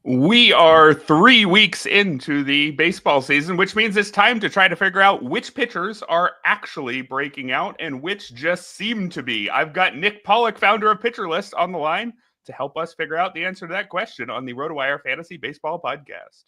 We are 3 weeks into the baseball season, which means it's time to try to figure out which pitchers are actually breaking out and which just seem to be. I've got Nick Pollack, founder of Pitcher List, on the line to help us figure out the answer to that question on the RotoWire Fantasy Baseball Podcast.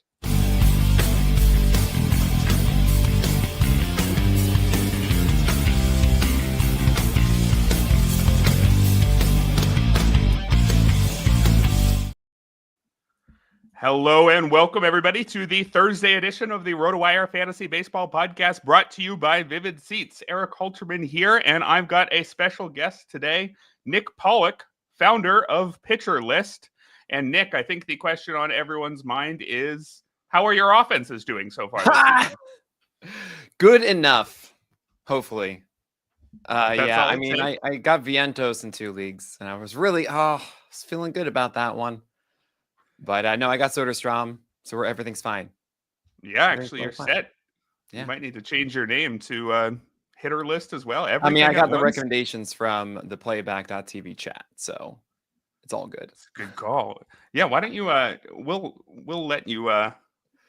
Hello and welcome, everybody, to the Thursday edition of the RotoWire Fantasy Baseball Podcast, brought to you by Vivid Seats. Erik Halterman here, and I've got a special guest today, Nick Pollack, founder of Pitcher List. And Nick, I think the question on everyone's mind is, how are your offenses doing so far this season? Good enough, hopefully. Yeah, I mean, I got Vientos in 2 leagues, and I was really, feeling good about that one. But no, I got Soderstrom, so everything's fine. Yeah, actually, you're set. Yeah. You might need to change your name to Hitter List as well. I mean, I got the recommendations from the playback.tv chat, so it's all good. It's a good call. Yeah, why don't you we'll let you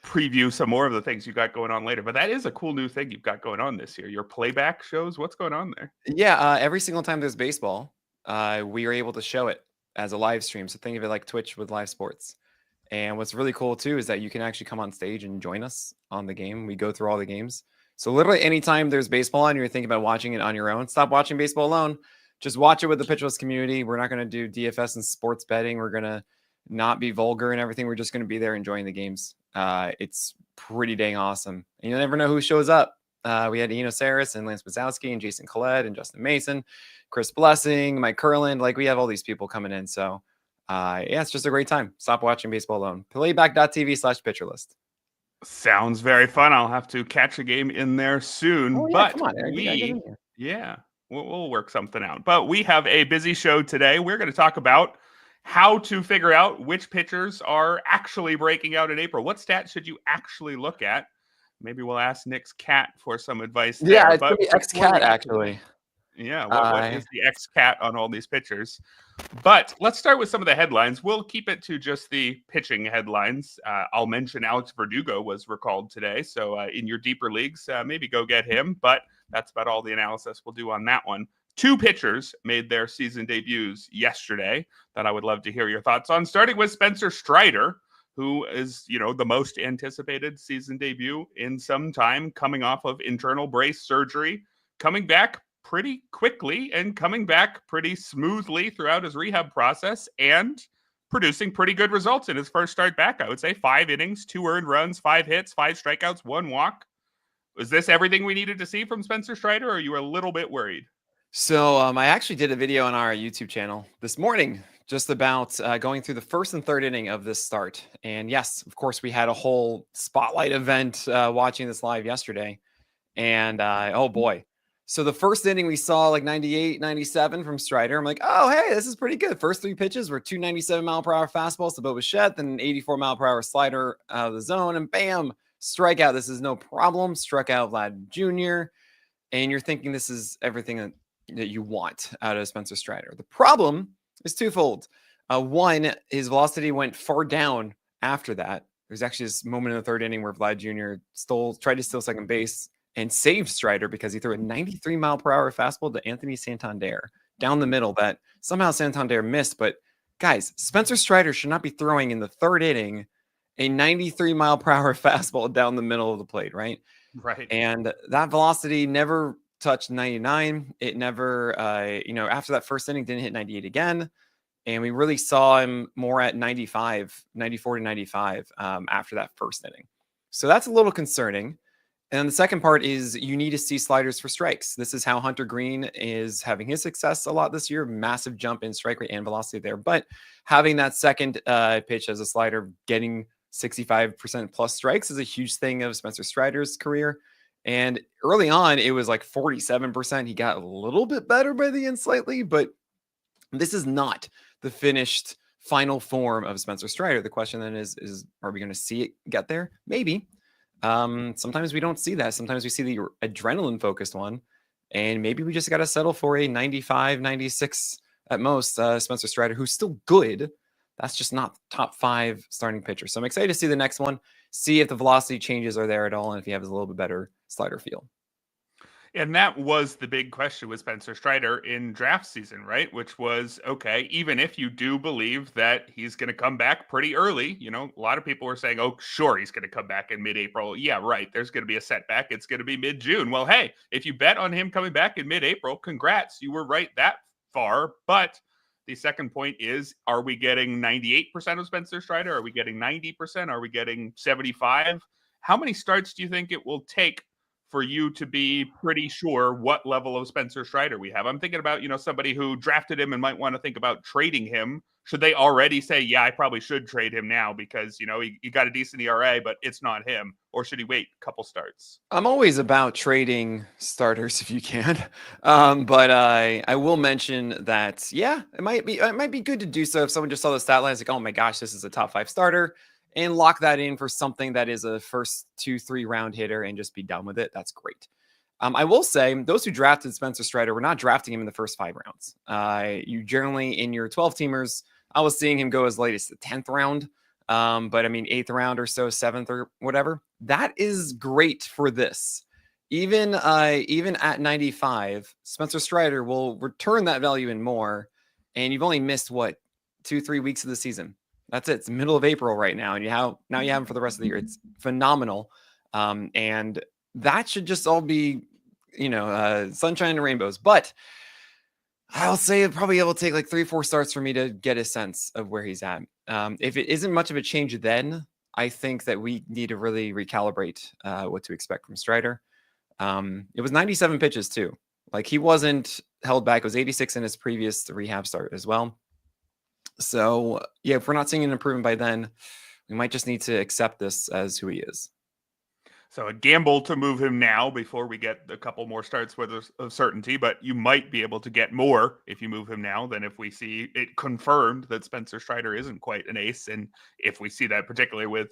preview some more of the things you got going on later. But that is a cool new thing you've got going on this year. Your playback shows, what's going on there? Yeah, every single time there's baseball, we are able to show it as a live stream. So think of it like Twitch with live sports. And what's really cool too is that you can actually come on stage and join us on the game. We go through all the games. So literally anytime there's baseball on, you're thinking about watching it on your own, stop watching baseball alone. Just watch it with the Pitcher List community. We're not going to do DFS and sports betting. We're going to not be vulgar and everything. We're just going to be there enjoying the games. It's pretty dang awesome. And you never know who shows up. We had Eno Saris and Lance Wazowski and Jason Collette and Justin Mason, Chris Blessing, Mike Kurland. Like, we have all these people coming in. So yeah, it's just a great time. Stop watching baseball alone. Playback.tv/Pitcher List. Sounds very fun. I'll have to catch a game in there soon. Oh, yeah, come on, Eric. We'll work something out. But we have a busy show today. We're going to talk about how to figure out which pitchers are actually breaking out in April. What stats should you actually look at? Maybe we'll ask Nick's cat for some advice there. Yeah, it's going to be X-Cat, actually. Yeah, what is the X-Cat on all these pitchers? But let's start with some of the headlines. We'll keep it to just the pitching headlines. I'll mention Alex Verdugo was recalled today. So in your deeper leagues, maybe go get him. But that's about all the analysis we'll do on that one. 2 pitchers made their season debuts yesterday that I would love to hear your thoughts on, starting with Spencer Strider, who is, the most anticipated season debut in some time, coming off of internal brace surgery, coming back pretty quickly and coming back pretty smoothly throughout his rehab process and producing pretty good results in his first start back. I would say 5 innings, 2 earned runs, 5 hits, 5 strikeouts, 1 walk. Was this everything we needed to see from Spencer Strider, or are you a little bit worried? So I actually did a video on our YouTube channel this morning just about going through the first and third inning of this start. And yes, of course, we had a whole spotlight event watching this live yesterday. And oh boy. So the first inning, we saw like 98, 97 from Strider. I'm like, oh, hey, this is pretty good. First 3 pitches were 297-mile-per-hour fastballs to Bo Bichette, then an 84-mile-per-hour slider out of the zone, and bam, strikeout. This is no problem. Struck out Vlad Jr., and you're thinking this is everything that you want out of Spencer Strider. The problem is twofold. One, his velocity went far down after that. There's actually this moment in the third inning where Vlad Jr. tried to steal second base and saved Strider because he threw a 93-mile-per-hour fastball to Anthony Santander down the middle that somehow Santander missed. But guys, Spencer Strider should not be throwing in the third inning a 93-mile-per-hour fastball down the middle of the plate, right? Right. And that velocity never touched 99. It never, after that first inning, didn't hit 98 again. And we really saw him more at 94 to 95 after that first inning. So that's a little concerning. And the second part is you need to see sliders for strikes. This is how Hunter Greene is having his success a lot this year. Massive jump in strike rate and velocity there. But having that second pitch as a slider, getting 65% plus strikes is a huge thing of Spencer Strider's career. And early on, it was like 47%. He got a little bit better by the end slightly, but this is not the finished final form of Spencer Strider. The question then is are we going to see it get there? Maybe. Sometimes we don't see that. Sometimes we see the adrenaline focused one, and maybe we just got to settle for a 95, 96 at most, Spencer Strider, who's still good, That's just not top 5 starting pitcher. So I'm excited to see the next one, see if the velocity changes are there at all, and if he has a little bit better slider feel. And that was the big question with Spencer Strider in draft season, right? Which was, okay, even if you do believe that he's going to come back pretty early, a lot of people were saying, oh, sure, he's going to come back in mid-April. Yeah, right. There's going to be a setback. It's going to be mid-June. Well, hey, if you bet on him coming back in mid-April, congrats. You were right that far. But the second point is, are we getting 98% of Spencer Strider? Are we getting 90%? Are we getting 75%? How many starts do you think it will take for you to be pretty sure what level of Spencer Strider we have? I'm thinking about, somebody who drafted him and might want to think about trading him. Should they already say, yeah, I probably should trade him now because, he got a decent ERA, but it's not him? Or should he wait a couple starts? I'm always about trading starters if you can. But I will mention that, yeah, it might be good to do so if someone just saw the stat line, like, oh my gosh, this is a top 5 starter, and lock that in for something that is a first 2-3 round hitter and just be done with it. That's great. I will say those who drafted Spencer Strider were not drafting him in the first 5 rounds. You generally, in your 12 teamers, I was seeing him go as late as the 10th round. But I mean, 8th round or so, 7th or whatever. That is great for this. Even at 95, Spencer Strider will return that value and more. And you've only missed 2-3 weeks of the season. That's it. It's the middle of April right now, and you have him for the rest of the year. It's phenomenal, and that should just all be, sunshine and rainbows. But I'll say it probably will take like 3-4 starts for me to get a sense of where he's at. If it isn't much of a change, then I think that we need to really recalibrate what to expect from Strider. It was 97 pitches too. Like, he wasn't held back. It was 86 in his previous rehab start as well. So, yeah, if we're not seeing an improvement by then, we might just need to accept this as who he is. So a gamble to move him now before we get a couple more starts with a certainty, but you might be able to get more if you move him now than if we see it confirmed that Spencer Strider isn't quite an ace. And if we see that particularly with,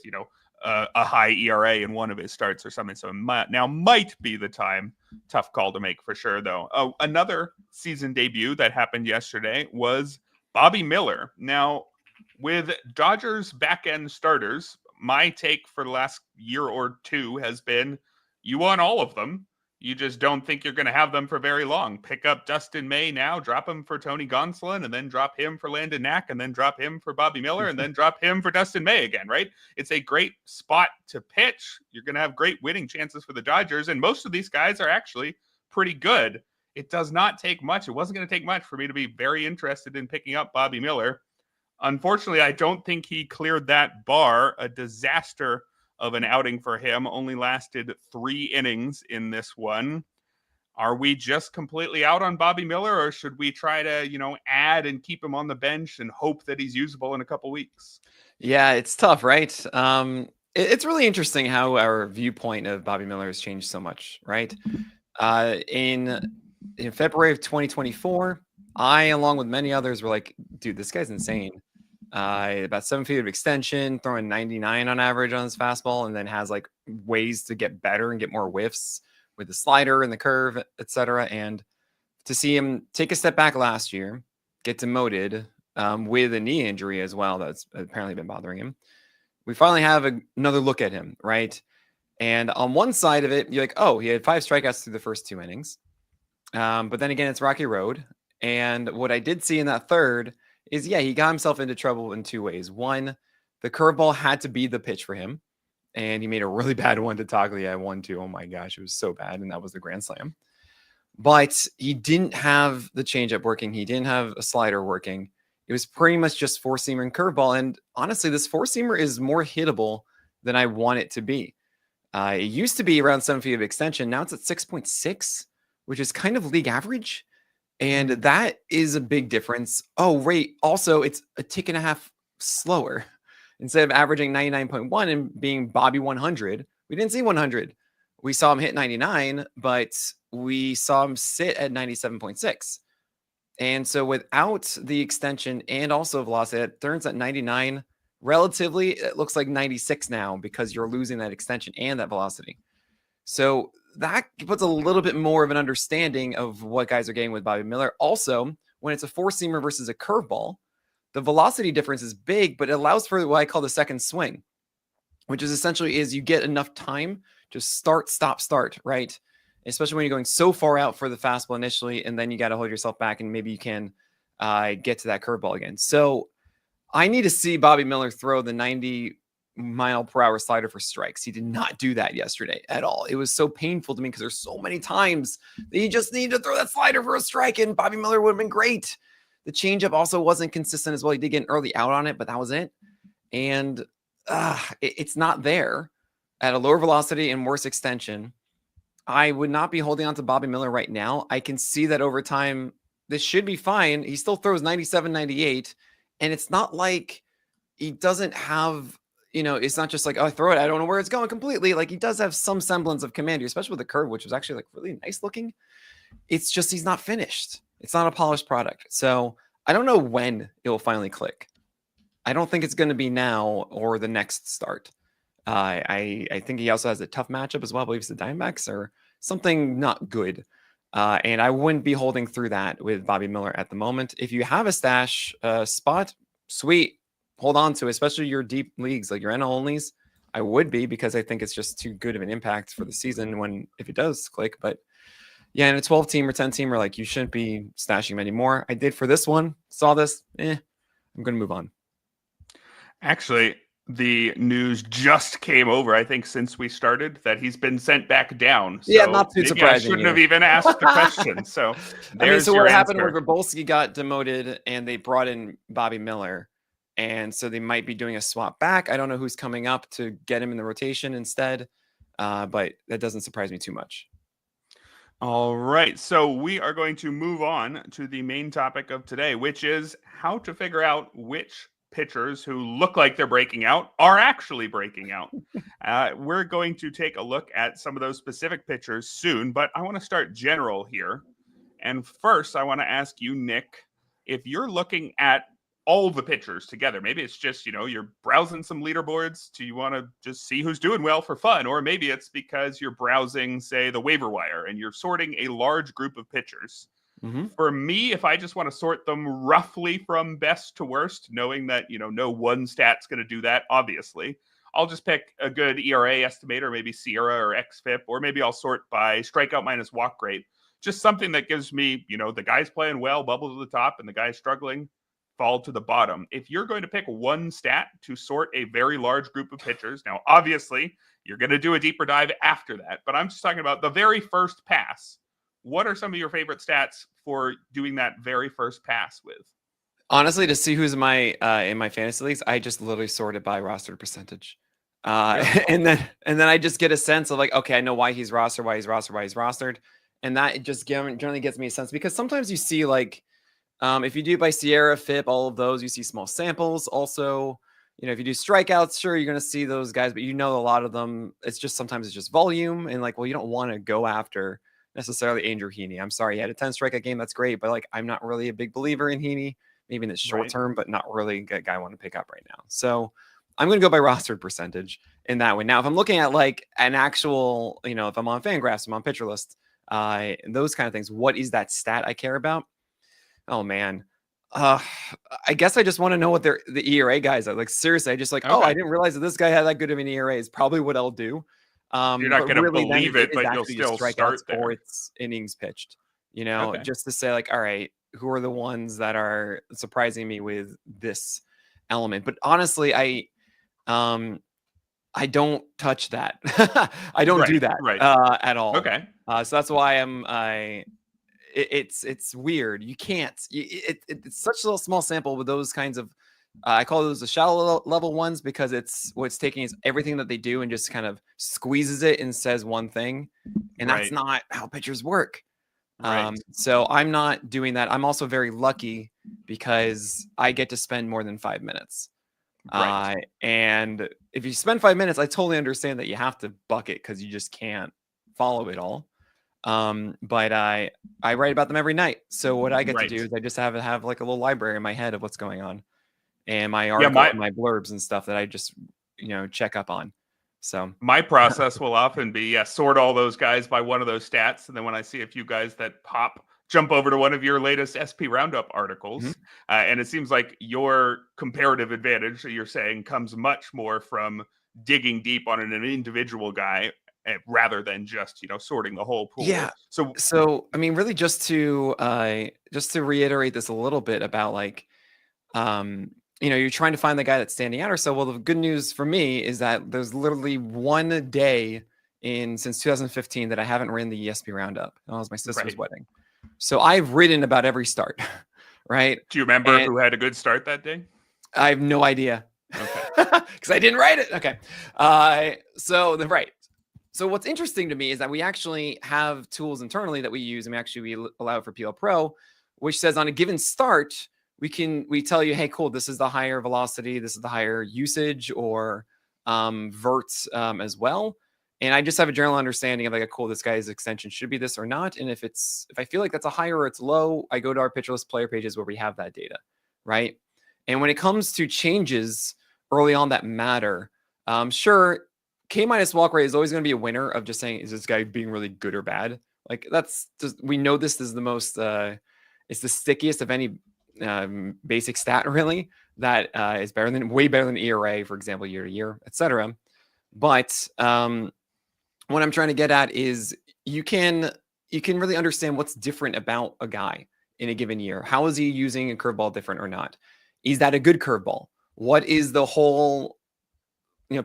a high ERA in one of his starts or something. So now might be the time. Tough call to make for sure, though. Oh, another season debut that happened yesterday was Bobby Miller. Now, with Dodgers back-end starters, my take for the last year or two has been, you want all of them. You just don't think you're going to have them for very long. Pick up Dustin May now, drop him for Tony Gonsolin, and then drop him for Landon Knack, and then drop him for Bobby Miller, and then drop him for Dustin May again, right? It's a great spot to pitch. You're going to have great winning chances for the Dodgers, and most of these guys are actually pretty good. It does not take much. It wasn't going to take much for me to be very interested in picking up Bobby Miller. Unfortunately, I don't think he cleared that bar. A disaster of an outing for him. Only lasted 3 innings in this one. Are we just completely out on Bobby Miller, or should we try to, add and keep him on the bench and hope that he's usable in a couple weeks? Yeah, it's tough, right? It's really interesting how our viewpoint of Bobby Miller has changed so much, right? In February of 2024, I, along with many others, were like, dude, this guy's insane. About 7 feet of extension, throwing 99 on average on his fastball, and then has like ways to get better and get more whiffs with the slider and the curve, etc. And to see him take a step back last year, get demoted with a knee injury as well, that's apparently been bothering him. We finally have another look at him, right? And on one side of it, you're like, oh, he had 5 strikeouts through the first 2 innings. But then again, it's Rocky Road. And what I did see in that third is, yeah, he got himself into trouble in 2 ways. One, the curveball had to be the pitch for him. And he made a really bad one to Toglia at 1-2. Oh my gosh, it was so bad. And that was the grand slam. But he didn't have the changeup working. He didn't have a slider working. It was pretty much just 4-seamer and curveball. And honestly, this 4-seamer is more hittable than I want it to be. It used to be around 7 feet of extension. Now it's at 6.6, which is kind of league average. And that is a big difference. Oh, right. Also, it's a tick and a half slower. Instead of averaging 99.1 and being Bobby 100, we didn't see 100. We saw him hit 99, but we saw him sit at 97.6. And so without the extension and also velocity, it turns at 99. Relatively, it looks like 96 now because you're losing that extension and that velocity. So that puts a little bit more of an understanding of what guys are getting with Bobby Miller. Also, when it's a 4-seamer versus a curveball, the velocity difference is big, but it allows for what I call the second swing, which is essentially is you get enough time to start, stop, start, right? Especially when you're going so far out for the fastball initially, and then you got to hold yourself back, and maybe you can get to that curveball again. So I need to see Bobby Miller throw the 90-mile-per-hour slider for strikes. He did not do that yesterday at all. It was so painful to me because there's so many times that you just need to throw that slider for a strike, and Bobby Miller would have been great. The changeup also wasn't consistent as well. He did get an early out on it, but that was it. And it's not there at a lower velocity and worse extension. I would not be holding on to Bobby Miller right now. I can see that over time, this should be fine. He still throws 97, 98. And it's not like he doesn't have, it's not just like, oh, I throw it, I don't know where it's going completely. Like he does have some semblance of command here, especially with the curve, which was actually like really nice looking. It's just, he's not finished. It's not a polished product. So I don't know when it will finally click. I don't think it's going to be now or the next start. I think he also has a tough matchup as well. I believe it's the Diamondbacks or something not good. And I wouldn't be holding through that with Bobby Miller at the moment. If you have a stash spot, sweet, hold on to it, especially your deep leagues, like your NL onlys. I would be, because I think it's just too good of an impact for the season if it does click. But yeah, in a 12-team or 10-teamer, like you shouldn't be stashing him anymore. I did for this one, saw this, I'm going to move on. Actually, the news just came over, I think, since we started, that he's been sent back down. So yeah, not too surprising. I shouldn't have even asked the question. So so what happened was Rabolski got demoted and they brought in Bobby Miller. And so they might be doing a swap back. I don't know who's coming up to get him in the rotation instead. But that doesn't surprise me too much. All right. So we are going to move on to the main topic of today, which is how to figure out which pitchers who look like they're breaking out are actually breaking out. We're going to take a look at some of those specific pitchers soon, but I want to start general here. And first, I want to ask you, Nick, if you're looking at all the pitchers together, maybe it's just, you're browsing some leaderboards. Do you want to just see who's doing well for fun? Or maybe it's because you're browsing, say, the waiver wire and you're sorting a large group of pitchers. Mm-hmm. For me, if I just want to sort them roughly from best to worst, knowing that, no one stat's going to do that, obviously, I'll just pick a good ERA estimator, maybe Sierra or XFIP, or maybe I'll sort by strikeout minus walk rate. Just something that gives me, the guy's playing well, bubble to the top, and the guy's struggling, fall to the bottom. If you're going to pick one stat to sort a very large group of pitchers, now, obviously, you're going to do a deeper dive after that, but I'm just talking about the very first pass. What are some of your favorite stats for doing that very first pass with? Honestly, to see who's in my fantasy leagues, I just literally sort it by roster percentage. And then I just get a sense of like, okay, I know why he's rostered. And that just generally gets me a sense, because sometimes you see like, if you do by Sierra, FIP, all of those, you see small samples. Also, if you do strikeouts, sure, you're going to see those guys, but a lot of them, sometimes it's just volume. And like, well, you don't want to go after necessarily Andrew Heaney. I'm sorry, he had a 10 strikeout game. That's great. But like, I'm not really a big believer in Heaney, maybe in the short term, but not really a guy I want to pick up right now. So I'm going to go by rostered percentage in that way. Now, if I'm looking at like an actual, if I'm on Fangraphs, I'm on Pitcher List, and those kind of things, what is that stat I care about? Oh man. I guess I just want to know what the ERA guys are. Like, seriously, I just like, okay. Oh, I didn't realize that this guy had that good of an ERA is probably what I'll do. You're not going to believe it, but you'll still start there. Or it's innings pitched, just to say like, all right, who are the ones that are surprising me with this element? But honestly, I don't touch that. I don't do that at all. Okay. So that's why it's weird. You can't, it's such a small sample with those kinds of, I call those the shallow level ones, because what's taking is everything that they do and just kind of squeezes it and says one thing. And that's not how pitchers work. So I'm not doing that. I'm also very lucky because I get to spend more than 5 minutes. And if you spend 5 minutes, I totally understand that you have to bucket because you just can't follow it all. But I write about them every night. So what I get to do is I just have like a little library in my head of what's going on, and my article, my blurbs and stuff that I just check up on. So my process will often be sort all those guys by one of those stats, and then when I see a few guys that pop, jump over to one of your latest SP Roundup articles. And it seems like your comparative advantage, you're saying, comes much more from digging deep on an individual guy rather than just, sorting the whole pool. Yeah. So I mean, really just to reiterate this a little bit about like, you're trying to find the guy that's standing out or so. Well, the good news for me is that there's literally one day since 2015 that I haven't ran the ESP Roundup. It was my sister's wedding. So I've ridden about every start, right? Do you remember who had a good start that day? I have no idea. Okay. Because I didn't write it. Okay. So what's interesting to me is that we actually have tools internally that we use, and we allow it for PL Pro, which says on a given start, we tell you, hey, cool, this is the higher velocity, this is the higher usage or verts as well. And I just have a general understanding of like, cool, this guy's extension should be this or not. And if I feel like that's a higher or it's low, I go to our pitcher list player pages where we have that data, right? And when it comes to changes early on that matter, sure, K- walk rate is always going to be a winner of just saying, is this guy being really good or bad? Like that's just, we know this is the most, it's the stickiest of any basic stat really that is way better than ERA, for example, year to year, etc. But what I'm trying to get at is you can really understand what's different about a guy in a given year. How is he using a curveball different or not? Is that a good curveball? What is the whole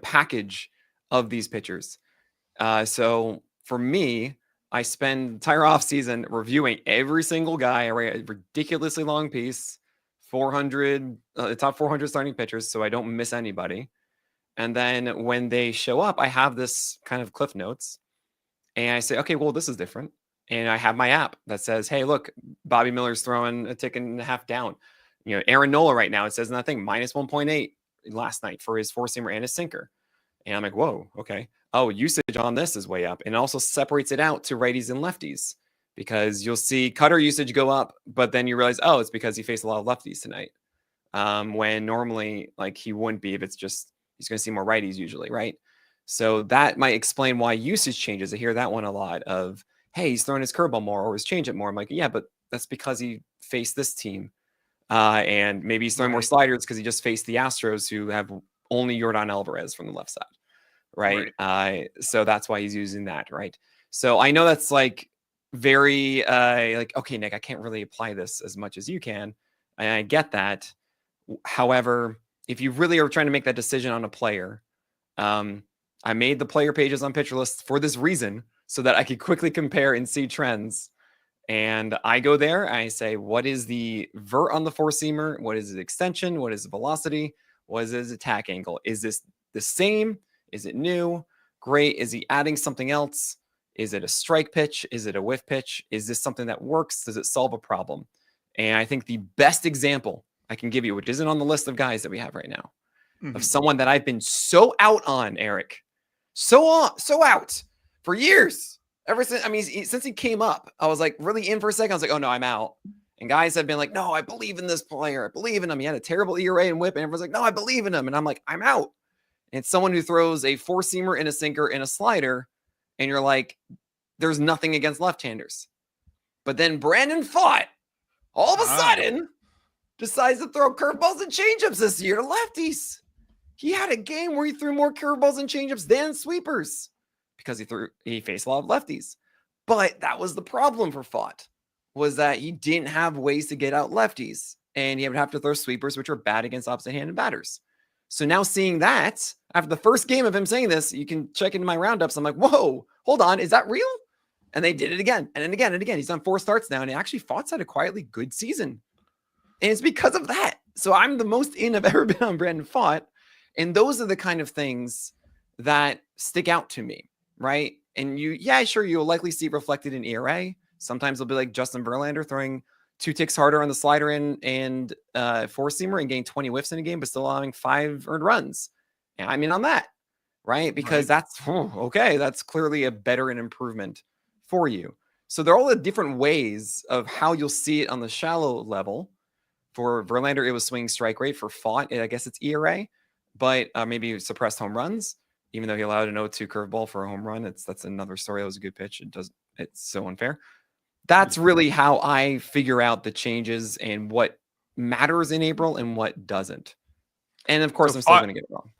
package of these pitchers? So for me, I spend the entire offseason reviewing every single guy. I write a ridiculously long piece, 400, the top 400 starting pitchers, so I don't miss anybody. And then when they show up, I have this kind of cliff notes. And I say, okay, well, this is different. And I have my app that says, hey, look, Bobby Miller's throwing a tick and a half down. Aaron Nola right now, it says nothing, minus 1.8 last night for his four-seamer and his sinker. And I'm like, whoa, okay. Oh, usage on this is way up. And it also separates it out to righties and lefties because you'll see cutter usage go up, but then you realize, oh, it's because he faced a lot of lefties tonight. When normally like he wouldn't be if it's just, he's going to see more righties usually, right? So that might explain why usage changes. I hear that one a lot of, hey, he's throwing his curveball more or his changeup more. I'm like, yeah, but that's because he faced this team. And maybe he's throwing more sliders because he just faced the Astros who have only Yordan Alvarez from the left side, right? So that's why he's using that, right? So I know that's like very like, okay, Nick, I can't really apply this as much as you can. And I get that. However, if you really are trying to make that decision on a player, I made the player pages on Pitcher List for this reason, so that I could quickly compare and see trends. And I go there, and I say, what is the vert on the four-seamer? What is the extension? What is the velocity? What is his attack angle? Is this the same? Is it new? Great. Is he adding something else? Is it a strike pitch? Is it a whiff pitch? Is this something that works? Does it solve a problem? And I think the best example I can give you, which isn't on the list of guys that we have right now, of someone that I've been so out on, Erik, so out for years. Ever since, since he came up, I was like really in for a second. I was like, oh no, I'm out. And guys have been like, no, I believe in this player. I believe in him. He had a terrible ERA and whip. And everyone's like, no, I believe in him. And I'm like, I'm out. And it's someone who throws a four-seamer and a sinker and a slider. And you're like, there's nothing against left-handers. But then Brandon Pfaadt, all of a sudden, decides to throw curveballs and changeups this year to lefties. He had a game where he threw more curveballs and changeups than sweepers because he faced a lot of lefties. But that was the problem for Pfaadt, was that he didn't have ways to get out lefties, and he would have to throw sweepers, which are bad against opposite-handed batters. So now seeing that, after the first game of him saying this, you can check into my roundups. I'm like, whoa, hold on, is that real? And they did it again, and then again, and again. He's done 4 starts now, and actually Pfaadt's had a quietly good season. And it's because of that. So I'm the most in I've ever been on Brandon Pfaadt. And those are the kind of things that stick out to me, right? And you'll likely see it reflected in ERA. Sometimes it'll be like Justin Verlander throwing 2 ticks harder on the slider and four-seamer and getting 20 whiffs in a game, but still allowing 5 earned runs. And I'm in on that, right? Because that's okay. That's clearly a better and improvement for you. So there are all the different ways of how you'll see it on the shallow level. For Verlander, it was swinging strike rate. For Pfaadt, I guess it's ERA, but maybe suppressed home runs, even though he allowed an 0-2 curveball for a home run. That's another story. That was a good pitch. It's so unfair. That's really how I figure out the changes and what matters in April and what doesn't. And of course, I'm still going to get it wrong.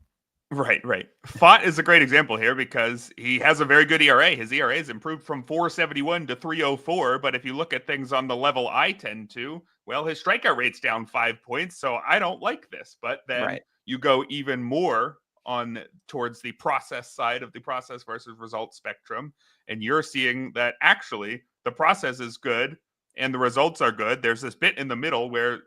Right. Font is a great example here because he has a very good ERA. His ERA has improved from 4.71 to 3.04. But if you look at things on the level I tend to, well, his strikeout rate's down 5 points. So I don't like this. But then you go even more on towards the process side of the process versus result spectrum. And you're seeing that actually the process is good and the results are good. There's this bit in the middle where,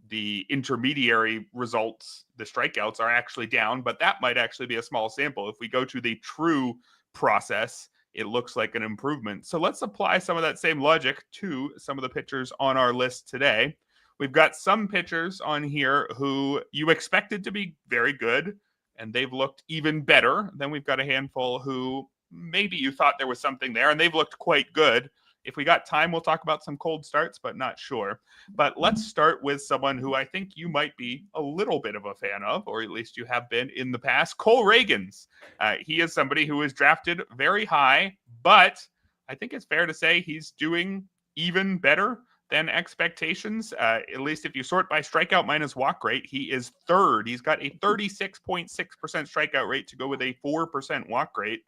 the intermediary results, the strikeouts are actually down, but that might actually be a small sample. If we go to the true process, it looks like an improvement. So let's apply some of that same logic to some of the pitchers on our list today. We've got some pitchers on here who you expected to be very good, and they've looked even better. Then we've got a handful who maybe you thought there was something there, and they've looked quite good. If we got time, we'll talk about some cold starts, but not sure. But let's start with someone who I think you might be a little bit of a fan of, or at least you have been in the past, Cole Ragans. He is somebody who is drafted very high, but I think it's fair to say he's doing even better than expectations. At least if you sort by strikeout minus walk rate, he is third. He's got a 36.6% strikeout rate to go with a 4% walk rate.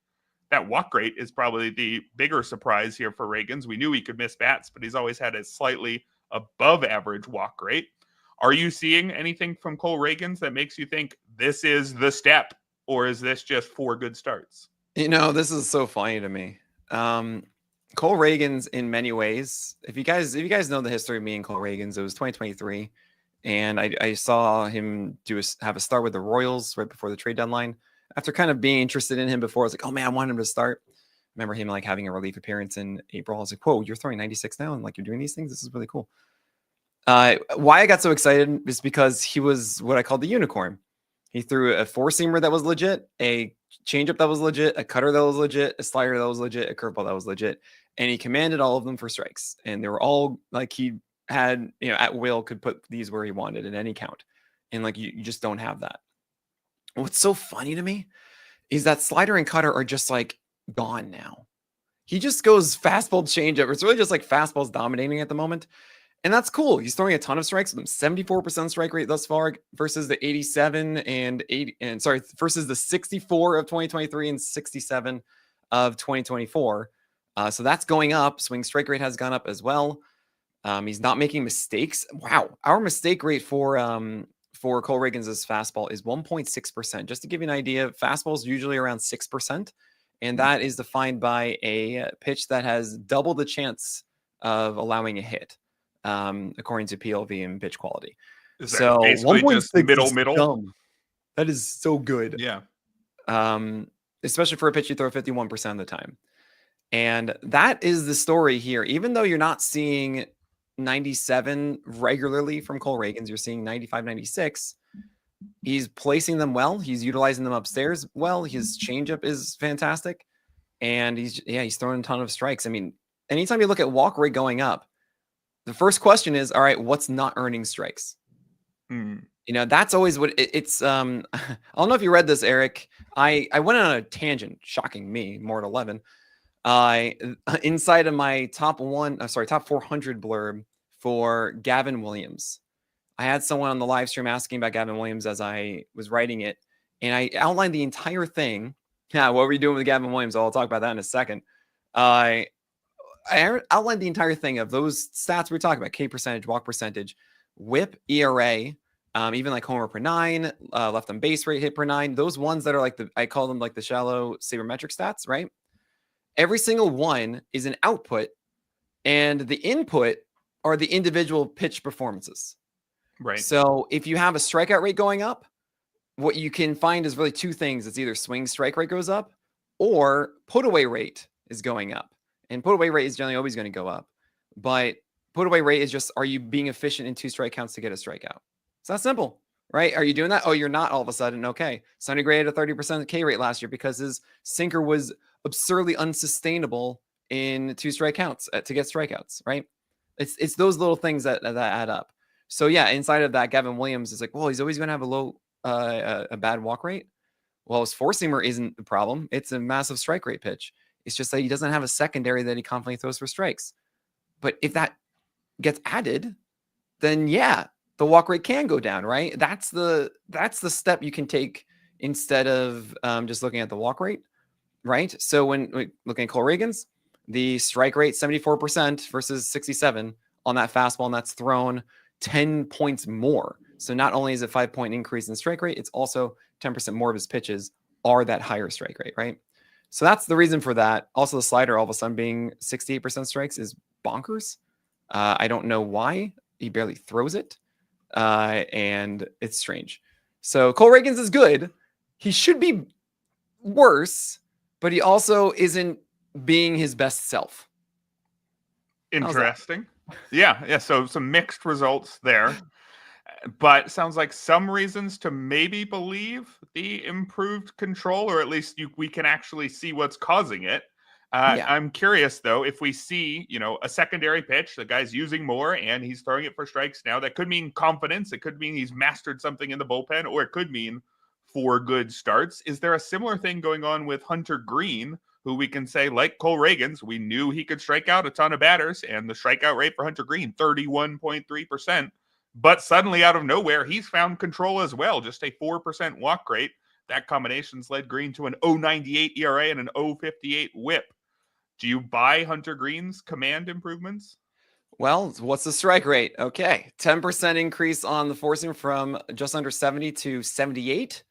That walk rate is probably the bigger surprise here for Ragans. We knew he could miss bats, but he's always had a slightly above average walk rate. Are you seeing anything from Cole Ragans that makes you think this is the step, or is this just 4 good starts? This is so funny to me. Cole Ragans, in many ways, if you guys know the history of me and Cole Ragans, it was 2023, and I saw him have a start with the Royals right before the trade deadline. After kind of being interested in him before, I was like, oh man, I want him to start. Remember him like having a relief appearance in April. I was like, whoa, you're throwing 96 now, and like you're doing these things. This is really cool. Why I got so excited is because he was what I called the unicorn. He threw a 4-seamer that was legit, a changeup that was legit, a cutter that was legit, a slider that was legit, a curveball that was legit, and he commanded all of them for strikes. And they were all like he had, at will could put these where he wanted in any count, and like you just don't have that. What's so funny to me is that slider and cutter are just like gone now. He just goes fastball changeup. It's really just like fastballs dominating at the moment. And that's cool. He's throwing a ton of strikes with 74% strike rate thus far versus the 87 and 80 and versus the 64 of 2023 and 67 of 2024. So that's going up. Swing strike rate has gone up as well. He's not making mistakes. Wow. Our mistake rate for Cole Ragans' fastball is 1.6%. Just to give you an idea, fastball is usually around 6%. And that is defined by a pitch that has double the chance of allowing a hit, according to PLV and pitch quality. So 1.6 middle. Dumb. That is so good. Yeah. Especially for a pitch you throw 51% of the time. And that is the story here. Even though you're not seeing 97 regularly from Cole Ragans, you're seeing 95, 96. He's placing them well. He's utilizing them upstairs well. His changeup is fantastic. And he's throwing a ton of strikes. I mean, anytime you look at walk rate going up, the first question is, all right, what's not earning strikes? That's always what it's. I don't know if you read this, Erik. I went on a tangent, shocking me, more at 11. Inside of my top 400 blurb for Gavin Williams. I had someone on the live stream asking about Gavin Williams as I was writing it, and I outlined the entire thing. Yeah, what were you doing with Gavin Williams? I'll talk about that in a second. I outlined the entire thing of those stats we were talking about: K percentage, walk percentage, WHIP, ERA, even like homer per 9, left on base rate, hit per 9. Those ones that are like I call them like the shallow sabermetric stats, right? Every single one is an output, and the input are the individual pitch performances. Right. So if you have a strikeout rate going up, what you can find is really 2 things. It's either swing strike rate goes up or put away rate is going up. And put away rate is generally always going to go up. But put away rate is just, are you being efficient in 2 strike counts to get a strikeout? It's that simple, right? Are you doing that? Oh, you're not all of a sudden. Okay. Sonny Gray had a 30% K rate last year because his sinker was absurdly unsustainable in 2 strike counts to get strikeouts, right? It's those little things that add up. So yeah, inside of that, Gavin Williams is like, well, he's always going to have a bad walk rate. Well, his 4-seamer isn't the problem. It's a massive strike rate pitch. It's just that he doesn't have a secondary that he confidently throws for strikes. But if that gets added, then yeah, the walk rate can go down, right? That's the step you can take instead of just looking at the walk rate, right? So when looking at Cole Ragans, the strike rate 74% versus 67 on that fastball, and that's thrown 10 points more. So not only is it 5-point increase in strike rate, it's also 10% more of his pitches are that higher strike rate, right? So that's the reason for that. Also, the slider all of a sudden being 68% strikes is bonkers. I don't know why. He barely throws it, and it's strange. So Cole Ragans is good. He should be worse, but he also isn't being his best self. Interesting. Yeah. So some mixed results there. But sounds like some reasons to maybe believe the improved control, or at least we can actually see what's causing it. I'm curious, though, if we see, a secondary pitch, the guy's using more and he's throwing it for strikes now, that could mean confidence. It could mean he's mastered something in the bullpen, or it could mean 4 good starts. Is there a similar thing going on with Hunter Greene, who we can say, like Cole Ragans, we knew he could strike out a ton of batters, and the strikeout rate for Hunter Greene, 31.3%. But suddenly, out of nowhere, he's found control as well, just a 4% walk rate. That combination's led Greene to an 0.98 ERA and an 0.58 WHIP. Do you buy Hunter Greene's command improvements? Well, what's the strike rate? Okay, 10% increase on the forcing from just under 70 to 78.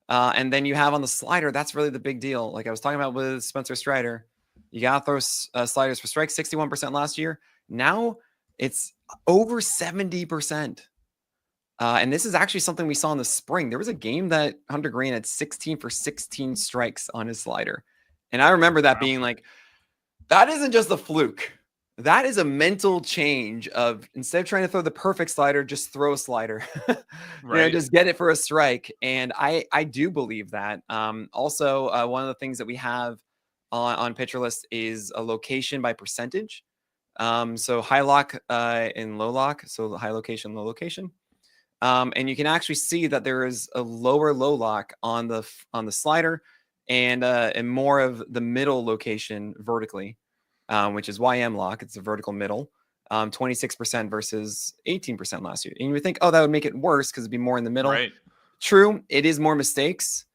And then you have on the slider, that's really the big deal. Like I was talking about with Spencer Strider, you got to throw sliders for strikes, 61% last year. Now it's over 70%. And this is actually something we saw in the spring. There was a game that Hunter Greene had 16 for 16 strikes on his slider. And I remember that being like, that isn't just a fluke. That is a mental change of, instead of trying to throw the perfect slider, just throw a slider. Right. Just get it for a strike. And I do believe that. Also, one of the things that we have on Pitcher List is a location by percentage. So high lock and low lock. So high location, low location. And you can actually see that there is a lower low lock on the slider and more of the middle location vertically, which is YM lock. It's a vertical middle, 26% versus 18% last year. And you would think, oh, that would make it worse because it'd be more in the middle. Right. True, it is more mistakes.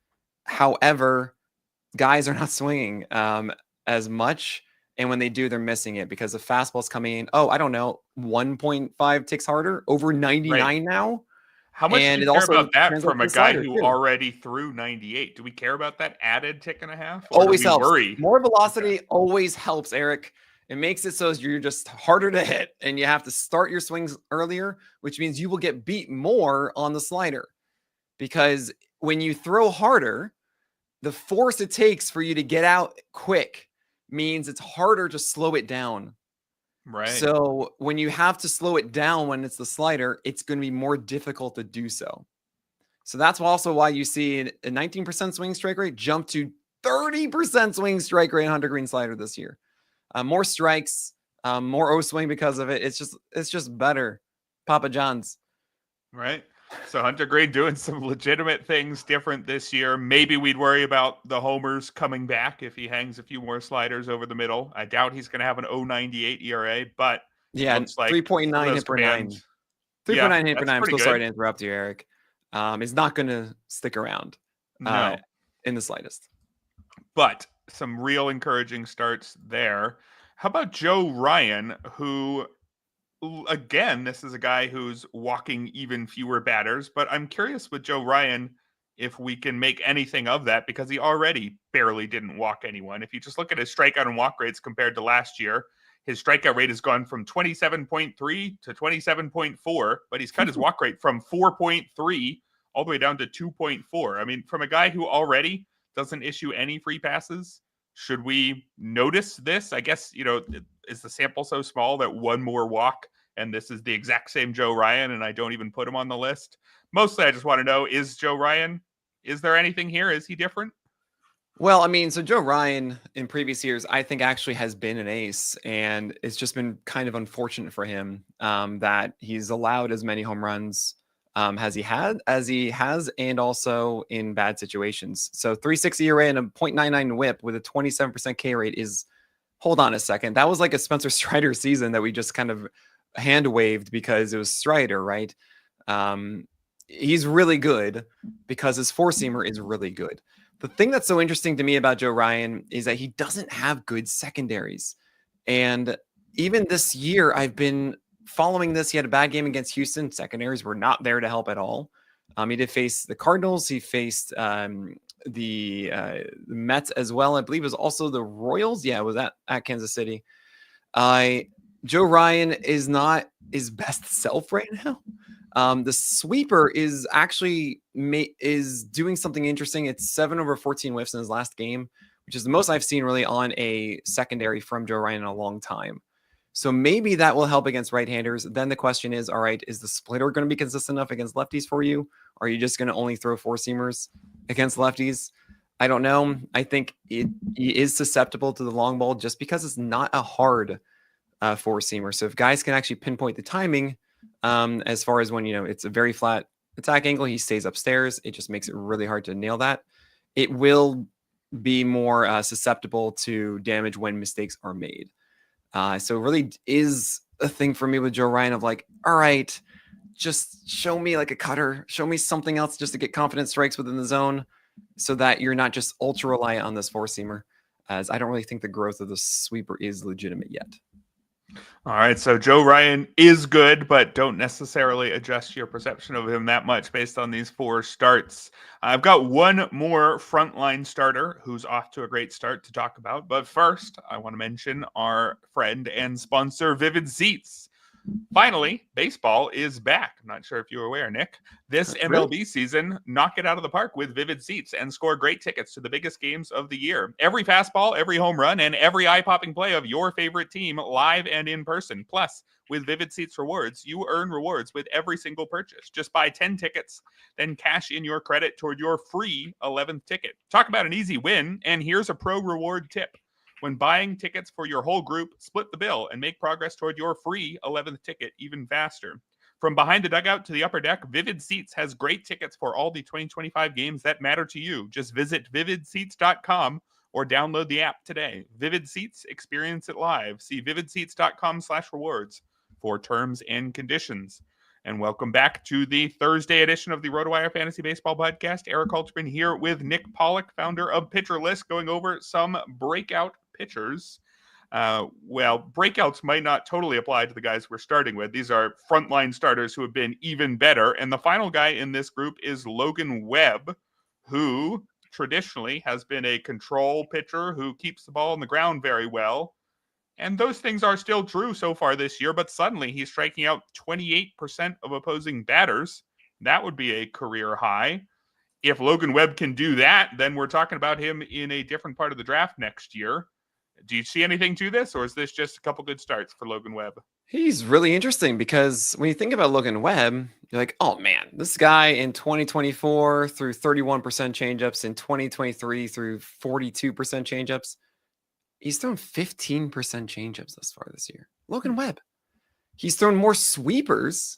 However, guys are not swinging as much. And when they do, they're missing it because the fastball's coming in. Oh, I don't know, 1.5 ticks harder, over 99 now. How much do you care about that from a guy who already threw 98? Do we care about that added tick and a half? Always helps. More velocity always helps, Erik. It makes it so you're just harder to hit, and you have to start your swings earlier, which means you will get beat more on the slider. Because when you throw harder, the force it takes for you to get out quick means it's harder to slow it down. Right. So when you have to slow it down when it's the slider, it's going to be more difficult to do so. So that's also why you see a 19% swing strike rate jump to 30% swing strike rate on Hunter Greene slider this year. More strikes, more O swing because of it. It's just better. Papa John's. Right. So Hunter Greene doing some legitimate things different this year. Maybe we'd worry about the homers coming back if he hangs a few more sliders over the middle. I doubt he's going to have an 0.98 ERA, but yeah, looks like 3.9 hit per 9. 3.9 hit per 9. I'm still sorry to interrupt you, Erik. Is not going to stick around in the slightest. But some real encouraging starts there. How about Joe Ryan, who... Again, this is a guy who's walking even fewer batters, but I'm curious with Joe Ryan if we can make anything of that because he already barely didn't walk anyone. If you just look at his strikeout and walk rates compared to last year, his strikeout rate has gone from 27.3 to 27.4, but he's cut his walk rate from 4.3 all the way down to 2.4. I mean, from a guy who already doesn't issue any free passes, should we notice this? I guess, is the sample so small that one more walk and this is the exact same Joe Ryan and I don't even put him on the list? Mostly I just want to know, is Joe Ryan, is there anything here? Is he different? Well, I mean, so Joe Ryan in previous years, I think actually has been an ace, and it's just been kind of unfortunate for him that he's allowed as many home runs as he has, and also in bad situations. So 3.60 ERA and a 0.99 WHIP with a 27% K rate is. Hold on a second. That was like a Spencer Strider season that we just kind of hand waved because it was Strider, right? He's really good because his four-seamer is really good. The thing that's so interesting to me about Joe Ryan is that he doesn't have good secondaries. And even this year, I've been following this. He had a bad game against Houston. Secondaries were not there to help at all. He did face the Cardinals. He faced the Mets as well. I believe it was also the Royals. Yeah, it was at Kansas City. Joe Ryan is not his best self right now. The sweeper is actually is doing something interesting. It's 7 over 14 whiffs in his last game, which is the most I've seen really on a secondary from Joe Ryan in a long time. So maybe that will help against right-handers. Then the question is, all right, is the splitter going to be consistent enough against lefties for you? Or are you just going to only throw four-seamers against lefties? I don't know. I think he is susceptible to the long ball just because it's not a hard four-seamer. So if guys can actually pinpoint the timing, as far as when, it's a very flat attack angle, he stays upstairs. It just makes it really hard to nail that. It will be more susceptible to damage when mistakes are made. So it really is a thing for me with Joe Ryan of like, all right, just show me like a cutter, show me something else just to get confident strikes within the zone so that you're not just ultra reliant on this four-seamer, as I don't really think the growth of the sweeper is legitimate yet. All right, so Joe Ryan is good, but don't necessarily adjust your perception of him that much based on these 4 starts. I've got one more frontline starter who's off to a great start to talk about, but first, I want to mention our friend and sponsor, Vivid Seats. Finally, baseball is back. I'm not sure if you're aware, Nick. This MLB season, knock it out of the park with Vivid Seats and score great tickets to the biggest games of the year. Every fastball, every home run, and every eye-popping play of your favorite team live and in person. Plus, with Vivid Seats rewards, you earn rewards with every single purchase. Just buy 10 tickets, then cash in your credit toward your free 11th ticket. Talk about an easy win, and here's a pro reward tip. When buying tickets for your whole group, split the bill and make progress toward your free 11th ticket even faster. From behind the dugout to the upper deck, Vivid Seats has great tickets for all the 2025 games that matter to you. Just visit vividseats.com or download the app today. Vivid Seats, experience it live. See vividseats.com/rewards for terms and conditions. And welcome back to the Thursday edition of the RotoWire Fantasy Baseball Podcast. Erik Halterman here with Nick Pollack, founder of Pitcher List, going over some breakout pitchers. Breakouts might not totally apply to the guys we're starting with. These are frontline starters who have been even better. And the final guy in this group is Logan Webb, who traditionally has been a control pitcher who keeps the ball on the ground very well. And those things are still true so far this year, but suddenly he's striking out 28% of opposing batters. That would be a career high. If Logan Webb can do that, then we're talking about him in a different part of the draft next year. Do you see anything to this, or is this just a couple good starts for Logan Webb? He's really interesting because when you think about Logan Webb, you're like, oh man, this guy in 2024 threw 31% changeups, in 2023 threw 42% changeups. He's thrown 15% changeups thus far this year. Logan Webb. He's thrown more sweepers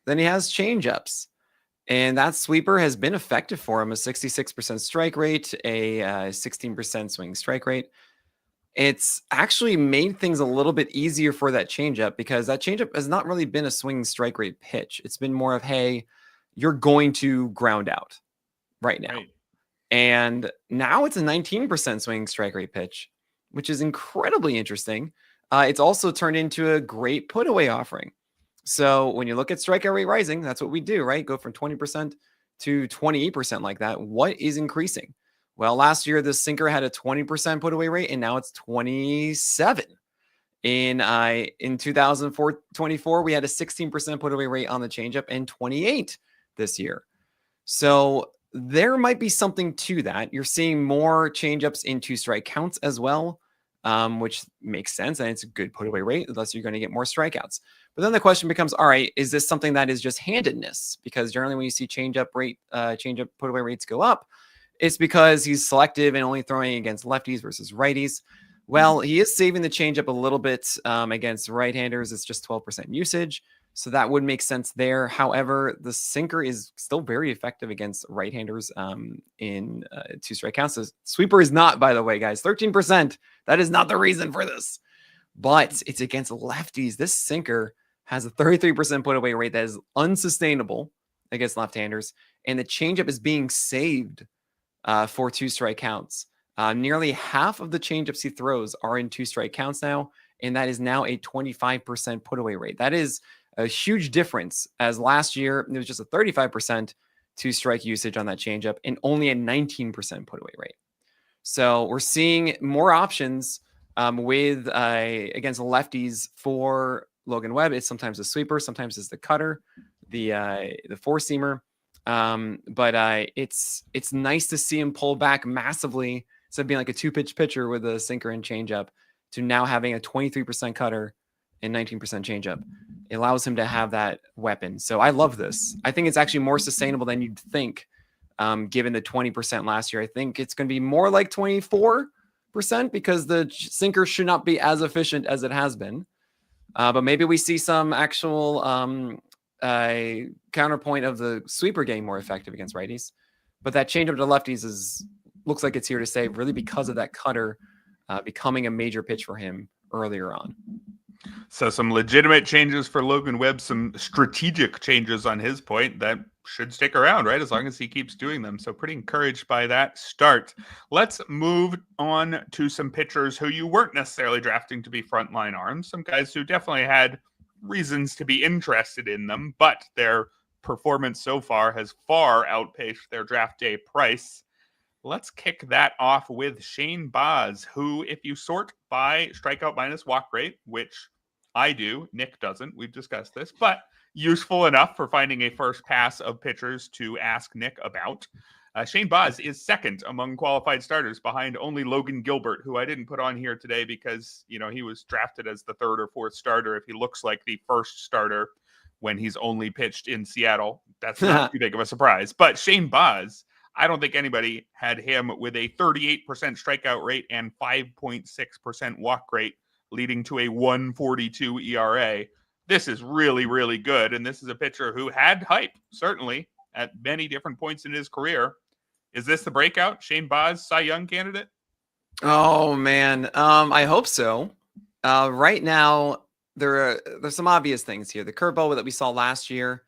than he has changeups. And that sweeper has been effective for him, a 66% strike rate, a 16% swing strike rate. It's actually made things a little bit easier for that changeup because that changeup has not really been a swing strike rate pitch. It's been more of, hey, you're going to ground out right now. Right. And now it's a 19% swing strike rate pitch, which is incredibly interesting. It's also turned into a great put away offering. So when you look at strikeout rate rising, that's what we do, right? Go from 20% to 28% like that. What is increasing? Well, last year, the sinker had a 20% put away rate, and now it's 27. In 2024, we had a 16% put away rate on the changeup and 28 this year. So there might be something to that. You're seeing more changeups in 2-strike counts as well, which makes sense. And it's a good put away rate, unless you're going to get more strikeouts. But then the question becomes, all right, is this something that is just handedness? Because generally when you see changeup put away rates go up, it's because he's selective and only throwing against lefties versus righties. Well, he is saving the changeup a little bit against right-handers. It's just 12% usage. So that would make sense there. However, the sinker is still very effective against right-handers in 2-strike counts. The sweeper is not, by the way, guys. 13%. That is not the reason for this. But it's against lefties. This sinker has a 33% put away rate that is unsustainable against left-handers. And the changeup is being saved for 2-strike counts. Nearly half of the changeups he throws are in 2-strike counts now. And that is now a 25% put away rate. That is a huge difference, as last year it was just a 35% 2-strike usage on that changeup and only a 19% put away rate. So we're seeing more options with against lefties for Logan Webb. It's sometimes a sweeper, sometimes it's the cutter, the 4-seamer. But it's nice to see him pull back massively instead of being like a 2-pitch pitcher with a sinker and changeup to now having a 23% cutter and 19% changeup. It allows him to have that weapon. So I love this. I think it's actually more sustainable than you'd think, given the 20% last year. I think it's going to be more like 24% because the sinker should not be as efficient as it has been. But maybe we see some actual counterpoint of the sweeper getting more effective against righties. But that changeup to lefties looks like it's here to stay, really because of that cutter becoming a major pitch for him earlier on. So some legitimate changes for Logan Webb, some strategic changes on his point that should stick around, right? As long as he keeps doing them. So pretty encouraged by that start. Let's move on to some pitchers who you weren't necessarily drafting to be frontline arms. Some guys who definitely had reasons to be interested in them, but their performance so far has far outpaced their draft day price. Let's kick that off with Shane Baz, who, if you sort by strikeout minus walk rate, which I do, Nick doesn't, we've discussed this, but useful enough for finding a first pass of pitchers to ask Nick about. Shane Baz is second among qualified starters behind only Logan Gilbert, who I didn't put on here today because, he was drafted as the third or fourth starter. If he looks like the first starter when he's only pitched in Seattle, that's not too big of a surprise. But Shane Baz, I don't think anybody had him with a 38% strikeout rate and 5.6% walk rate, leading to a 1.42 ERA. This is really, really good. And this is a pitcher who had hype, certainly, at many different points in his career. Is this the breakout Shane Baz Cy Young candidate? Oh, man. I hope so. Right now, there's some obvious things here. The curveball that we saw last year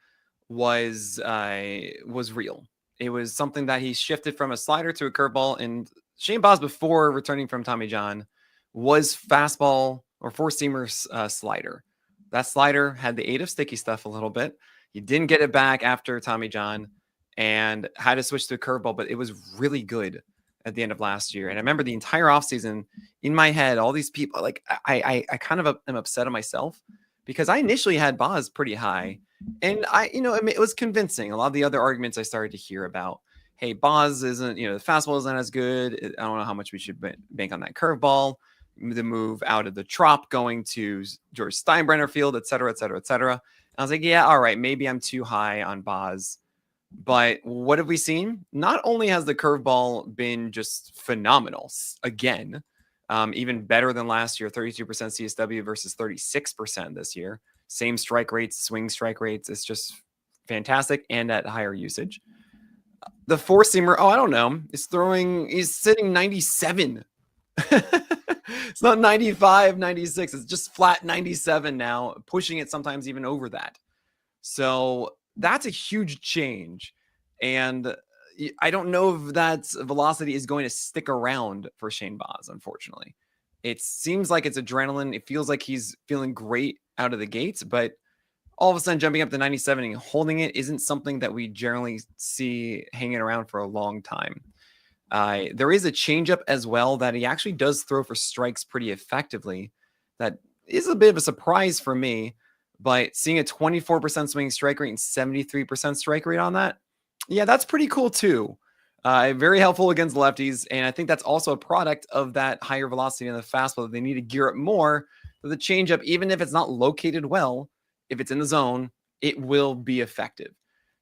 was real. It was something that he shifted from a slider to a curveball. And Shane Baz, before returning from Tommy John, was fastball or 4-seamer slider. That slider had the 8 of sticky stuff a little bit. He didn't get it back after Tommy John and had to switch to a curveball, but it was really good at the end of last year. And I remember the entire offseason in my head, all these people, like I kind of am upset at myself because I initially had Baz pretty high. And it was convincing. A lot of the other arguments I started to hear about, hey, Baz isn't, the fastball isn't as good. I don't know how much we should bank on that curveball. The move out of the Trop going to George Steinbrenner Field, et cetera, et cetera, et cetera. And I was like, yeah, all right, maybe I'm too high on Baz. But what have we seen? Not only has the curveball been just phenomenal, again, even better than last year, 32% CSW versus 36% this year. Same strike rates, swing strike rates. It's just fantastic and at higher usage. The 4-seamer, I don't know. He's sitting 97. It's not 95, 96. It's just flat 97 now, pushing it sometimes even over that. So that's a huge change. And I don't know if that velocity is going to stick around for Shane Baz, unfortunately. It seems like it's adrenaline. It feels like he's feeling great out of the gates, but all of a sudden jumping up to 97 and holding it isn't something that we generally see hanging around for a long time. There is a changeup as well that he actually does throw for strikes pretty effectively. That is a bit of a surprise for me, but seeing a 24% swinging strike rate and 73% strike rate on that, yeah, that's pretty cool too. Very helpful against lefties, and I think that's also a product of that higher velocity in the fastball that they need to gear up more. So the changeup, even if it's not located well, if it's in the zone, it will be effective.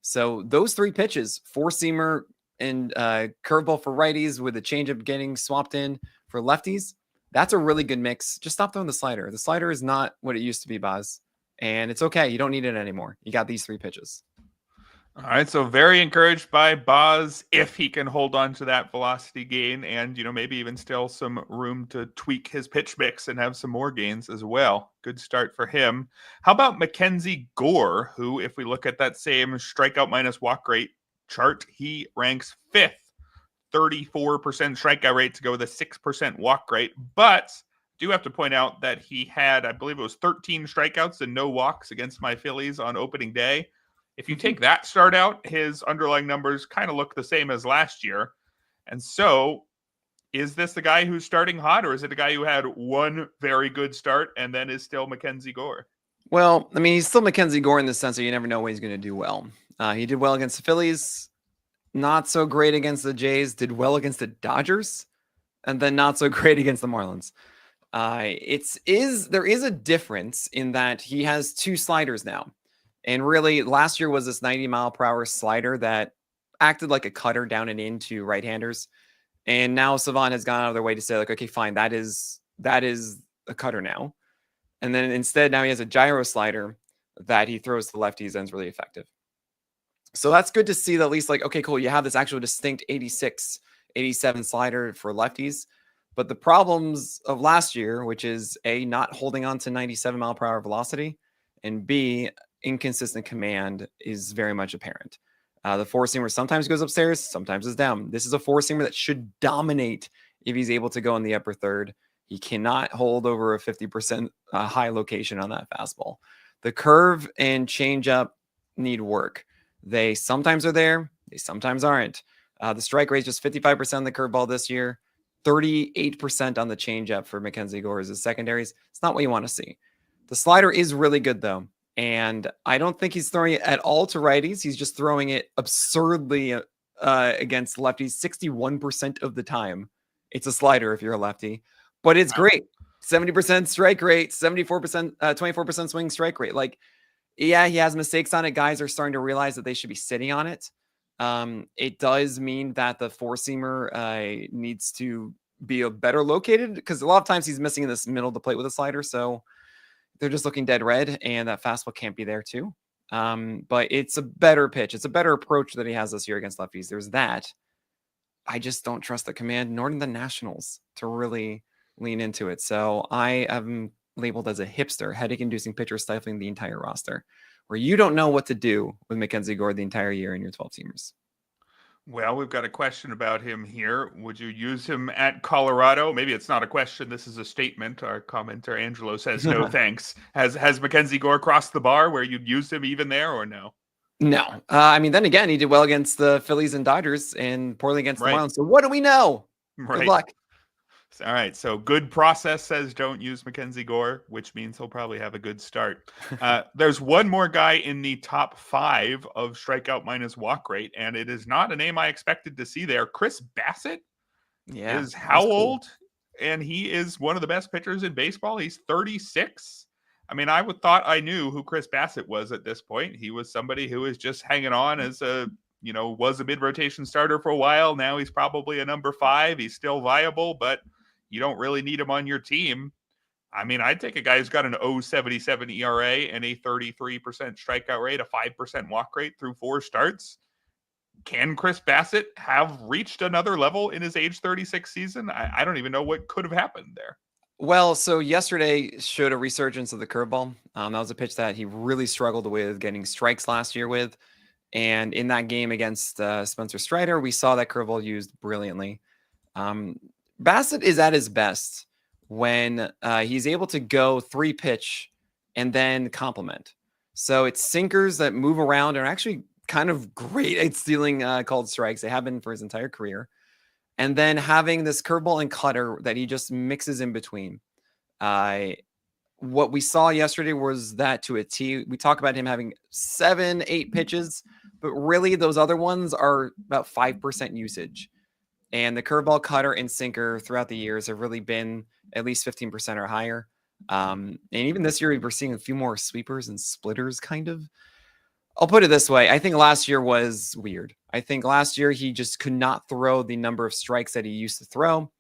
So those 3 pitches, 4-seamer and curveball for righties with the changeup getting swapped in for lefties, that's a really good mix. Just stop throwing the slider. The slider is not what it used to be, Baz. And it's okay. You don't need it anymore. You got these 3 pitches. All right, so very encouraged by Boz if he can hold on to that velocity gain and, maybe even still some room to tweak his pitch mix and have some more gains as well. Good start for him. How about MacKenzie Gore, who, if we look at that same strikeout minus walk rate chart, he ranks 5th, 34% strikeout rate to go with a 6% walk rate. But do have to point out that he had, I believe it was 13 strikeouts and no walks against my Phillies on opening day. If you take that start out, his underlying numbers kind of look the same as last year. And so is this the guy who's starting hot, or is it a guy who had one very good start and then is still MacKenzie Gore? Well, I mean, he's still MacKenzie Gore in the sense that you never know when he's going to do well. He did well against the Phillies, not so great against the Jays, did well against the Dodgers, and then not so great against the Marlins. There is a difference in that he has 2 sliders now. And really, last year was this 90-mile-per-hour slider that acted like a cutter down and into right-handers. And now Savant has gone out of their way to say, like, okay, fine, that is a cutter now. And then instead, now he has a gyro slider that he throws to lefties and is really effective. So that's good to see that at least, like, okay, cool, you have this actual distinct 86, 87 slider for lefties. But the problems of last year, which is A, not holding on to 97-mile-per-hour velocity, and B, inconsistent command, is very much apparent. The 4-seamer sometimes goes upstairs, sometimes is down. This is a 4-seamer that should dominate if he's able to go in the upper third. He cannot hold over a 50% high location on that fastball. The curve and changeup need work. They sometimes are there, they sometimes aren't. The strike rate is just 55% on the curveball this year, 38% on the changeup for MacKenzie Gore as his secondaries. It's not what you want to see. The slider is really good, though. And I don't think he's throwing it at all to righties. He's just throwing it absurdly against lefties 61% of the time. It's a slider if you're a lefty, but it's great. 70% strike rate, 24% swing strike rate. Like, yeah, he has mistakes on it. Guys are starting to realize that they should be sitting on it. It does mean that the 4-seamer needs to be better located, because a lot of times he's missing in this middle of the plate with a slider. So they're just looking dead red, and that fastball can't be there too. But it's a better pitch. It's a better approach that he has this year against lefties. There's that. I just don't trust the command, nor the Nationals, to really lean into it. So I am labeled as a hipster, headache-inducing pitcher stifling the entire roster, where you don't know what to do with MacKenzie Gore the entire year in your 12-teamers. Well, we've got a question about him here. Would you use him at Colorado? Maybe it's not a question. This is a statement. Our commenter, Angelo, says no thanks. Has MacKenzie Gore crossed the bar where you'd use him even there, or no? No. I mean, then again, he did well against the Phillies and Dodgers and poorly against the Marlins. So what do we know? Right. Good luck. All right. So good process says don't use MacKenzie Gore, which means he'll probably have a good start. There's one more guy in the top 5 of strikeout minus walk rate, and it is not a name I expected to see there. Chris Bassitt is how old? And he is one of the best pitchers in baseball. He's 36. I mean, I thought I knew who Chris Bassitt was at this point. He was somebody who was just hanging on as was a mid-rotation starter for a while. Now he's probably a number 5. He's still viable, but you don't really need him on your team. I mean, I'd take a guy who's got an 0.77 ERA and a 33% strikeout rate, a 5% walk rate through 4 starts. Can Chris Bassitt have reached another level in his age 36 season? I don't even know what could have happened there. Well, so yesterday showed a resurgence of the curveball. That was a pitch that he really struggled with getting strikes last year with. And in that game against Spencer Strider, we saw that curveball used brilliantly. Bassitt is at his best when he's able to go 3-pitch and then complement. So it's sinkers that move around and are actually kind of great at stealing called strikes. They have been for his entire career. And then having this curveball and cutter that he just mixes in between. What we saw yesterday was that to a T. We talk about him having 7-8 pitches, but really those other ones are about 5% usage. And the curveball, cutter, and sinker throughout the years have really been at least 15% or higher. And even this year, we're seeing a few more sweepers and splitters, kind of. I'll put it this way. I think last year was weird. I think last year he just could not throw the number of strikes that he used to throw.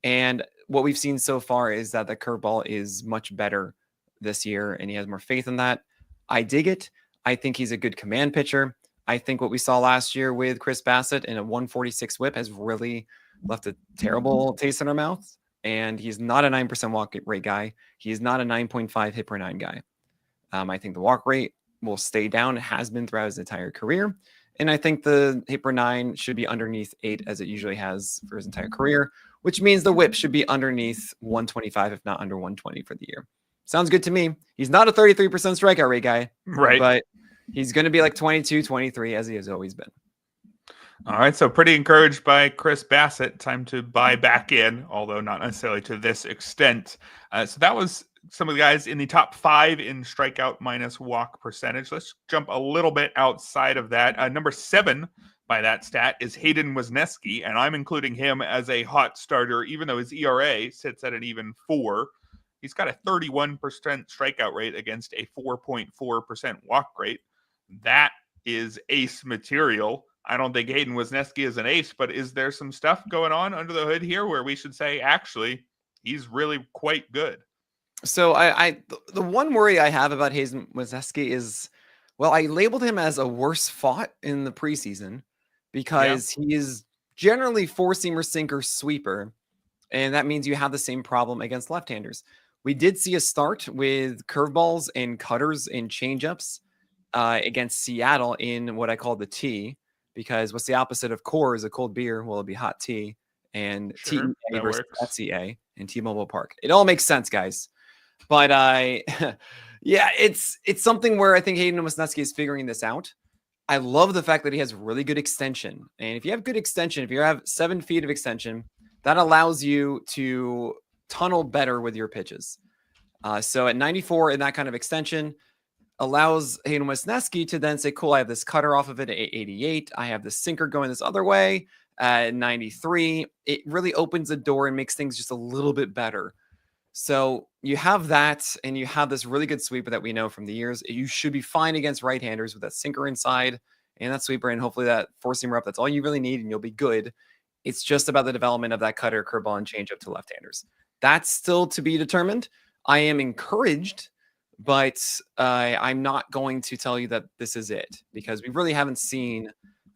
And what we've seen so far is that the curveball is much better this year, and he has more faith in that. I dig it. I think he's a good command pitcher. I think what we saw last year with Chris Bassitt in a 146 whip has really left a terrible taste in our mouth. And he's not a 9% walk rate guy. He's not a 9.5 hit per 9 guy. I think the walk rate will stay down. It has been throughout his entire career. And I think the hit per 9 should be underneath 8, as it usually has for his entire career, which means the whip should be underneath 125, if not under 120 for the year. Sounds good to me. He's not a 33% strikeout rate guy, right? But he's going to be like 22, 23, as he has always been. All right, so pretty encouraged by Chris Bassitt. Time to buy back in, although not necessarily to this extent. So that was some of the guys in the top 5 in strikeout minus walk percentage. Let's jump a little bit outside of that. Number 7 by that stat is Hayden Wesneski, and I'm including him as a hot starter, even though his ERA sits at an even 4. He's got a 31% strikeout rate against a 4.4% walk rate. That is ace material. I don't think Hayden Wesneski is an ace, but is there some stuff going on under the hood here where we should say, actually, he's really quite good? So the one worry I have about Hayden Wesneski is, well, I labeled him as a worse fought in the preseason because he is generally 4-seamer sinker sweeper. And that means you have the same problem against left-handers. We did see a start with curveballs and cutters and changeups against Seattle in what I call the T, because what's the opposite of core is a cold beer? Well, it'll be hot tea, and sure, TEA versus FCA in T-Mobile Park. It all makes sense, guys. But it's something where I think Hayden Wesneski is figuring this out. I love the fact that he has really good extension. And if you have good extension, if you have 7 feet of extension, that allows you to tunnel better with your pitches. So at 94 in that kind of extension allows Hayden Wesneski to then say, cool, I have this cutter off of it at 88. I have the sinker going this other way at 93. It really opens the door and makes things just a little bit better. So you have that, and you have this really good sweeper that we know from the years. You should be fine against right-handers with that sinker inside and that sweeper, and hopefully that 4-seamer up. That's all you really need, and you'll be good. It's just about the development of that cutter, curveball, and changeup to left-handers. That's still to be determined. I am encouraged, but I'm not going to tell you that this is it, because we really haven't seen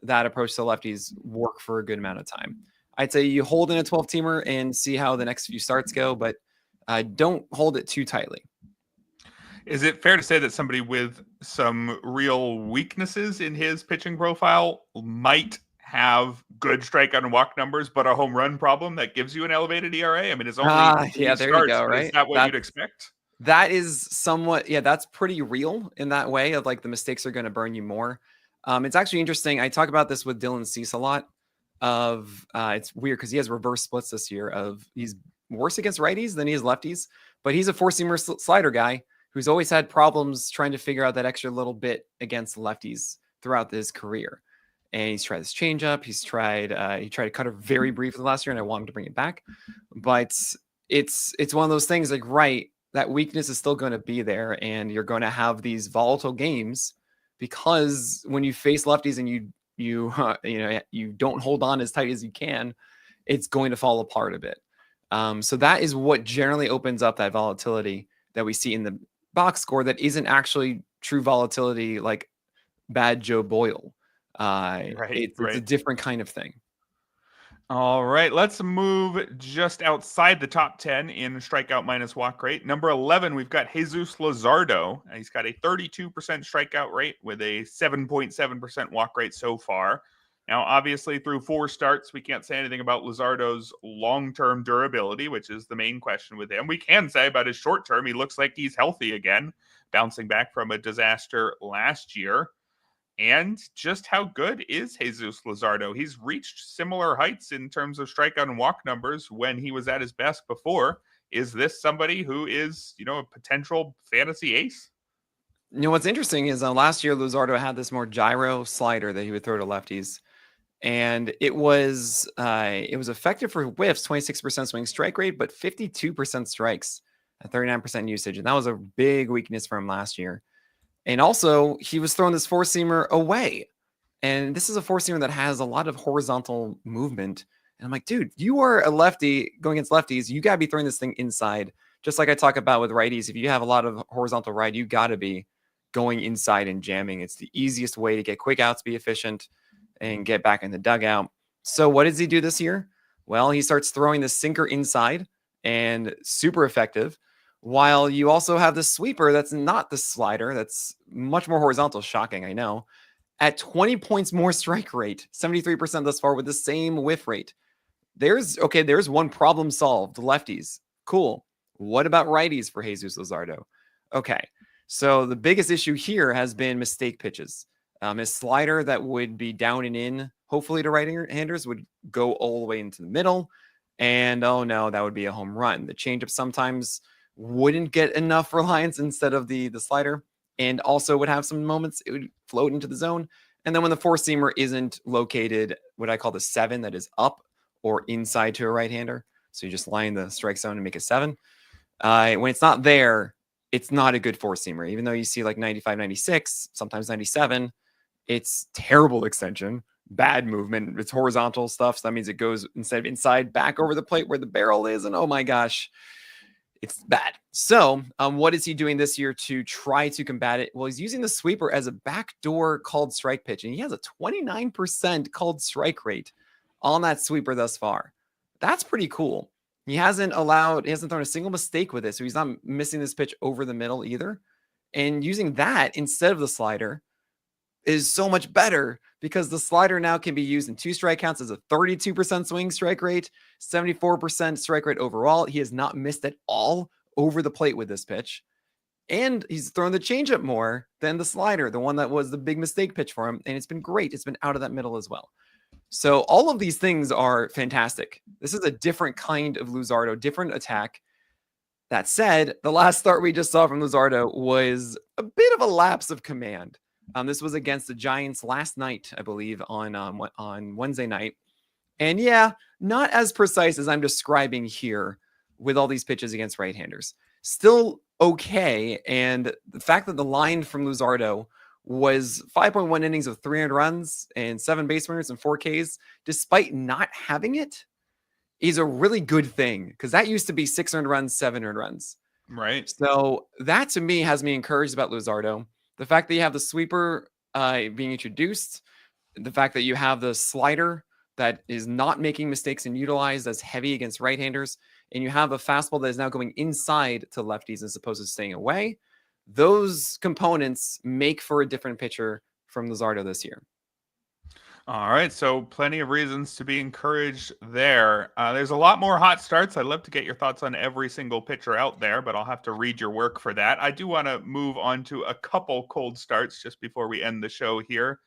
that approach to lefties work for a good amount of time. I'd say you hold in a 12-teamer and see how the next few starts go, but don't hold it too tightly. Is it fair to say that somebody with some real weaknesses in his pitching profile might have good strikeout and walk numbers, but a home run problem that gives you an elevated ERA? I mean, it's only there starts, you go, right? Is that what you'd expect? That is somewhat, that's pretty real in that way of like the mistakes are going to burn you more. It's actually interesting. I talk about this with Dylan Cease a lot of, it's weird because he has reverse splits this year of he's worse against righties than he is lefties, but he's a 4-seamer slider guy who's always had problems trying to figure out that extra little bit against lefties throughout his career. And he's tried this changeup. He tried a cutter very briefly last year, and I want him to bring it back. But it's one of those things like, right, that weakness is still going to be there, and you're going to have these volatile games because when you face lefties and you don't hold on as tight as you can, it's going to fall apart a bit. So that is what generally opens up that volatility that we see in the box score that isn't actually true volatility like bad Joe Boyle. It's a different kind of thing. All right, let's move just outside the top 10 in strikeout minus walk rate. Number 11, we've got Jesus Luzardo. He's got a 32% strikeout rate with a 7.7% walk rate so far. Now, obviously, through 4 starts, we can't say anything about Luzardo's long-term durability, which is the main question with him. We can say about his short-term, he looks like he's healthy again, bouncing back from a disaster last year. And just how good is Jesus Luzardo? He's reached similar heights in terms of strikeout and walk numbers when he was at his best before. Is this somebody who is, a potential fantasy ace? What's interesting is last year, Luzardo had this more gyro slider that he would throw to lefties. And it was effective for whiffs, 26% swing strike rate, but 52% strikes at 39% usage. And that was a big weakness for him last year. And also, he was throwing this 4-seamer away. And this is a 4-seamer that has a lot of horizontal movement. And I'm like, dude, you are a lefty going against lefties. You got to be throwing this thing inside just like I talk about with righties, if you have a lot of horizontal ride, you got to be going inside and jamming. It's the easiest way to get quick outs, be efficient, and get back in the dugout. So what does he do this year? Well, he starts throwing the sinker inside and super effective, while you also have the sweeper that's not the slider, that's much more horizontal. Shocking, I know. At 20 points more strike rate, 73% thus far with the same whiff rate. There's one problem solved. Lefties. Cool. What about righties for Jesus Luzardo? Okay. So the biggest issue here has been mistake pitches. His slider that would be down and in, hopefully to right-handers, would go all the way into the middle. And oh no, that would be a home run. The changeup sometimes wouldn't get enough reliance instead of the slider, and also would have some moments it would float into the zone. And then when the four-seamer isn't located, what I call the 7, that is up or inside to a right-hander, so you just line the strike zone and make a 7. When it's not there, it's not a good four-seamer. Even though you see like 95, 96, sometimes 97, it's terrible extension, bad movement. It's horizontal stuff, so that means it goes instead of inside, back over the plate where the barrel is, and oh my gosh, it's bad. So what is he doing this year to try to combat it? Well, he's using the sweeper as a backdoor called strike pitch, and he has a 29% called strike rate on that sweeper thus far. That's pretty cool. He hasn't thrown a single mistake with it, so he's not missing this pitch over the middle either. And using that instead of the slider is so much better, because the slider now can be used in 2 strike counts as a 32% swing strike rate, 74% strike rate overall. He has not missed at all over the plate with this pitch. And he's thrown the changeup more than the slider, the one that was the big mistake pitch for him. And it's been great. It's been out of that middle as well. So all of these things are fantastic. This is a different kind of Luzardo, different attack. That said, the last start we just saw from Luzardo was a bit of a lapse of command. This was against the Giants last night, I believe, on Wednesday night. And yeah, not as precise as I'm describing here with all these pitches against right-handers. Still okay. And the fact that the line from Luzardo was 5.1 innings of 300 runs and 7 base runners and 4 Ks, despite not having it, is a really good thing, because that used to be 600 runs, 700 runs. Right. So that to me has me encouraged about Luzardo. The fact that you have the sweeper being introduced, the fact that you have the slider that is not making mistakes and utilized as heavy against right-handers, and you have a fastball that is now going inside to lefties as opposed to staying away, those components make for a different pitcher from Luzardo this year. All right, so plenty of reasons to be encouraged there. There's a lot more hot starts. I'd love to get your thoughts on every single pitcher out there, but I'll have to read your work for that. I do want to move on to a couple cold starts just before we end the show here.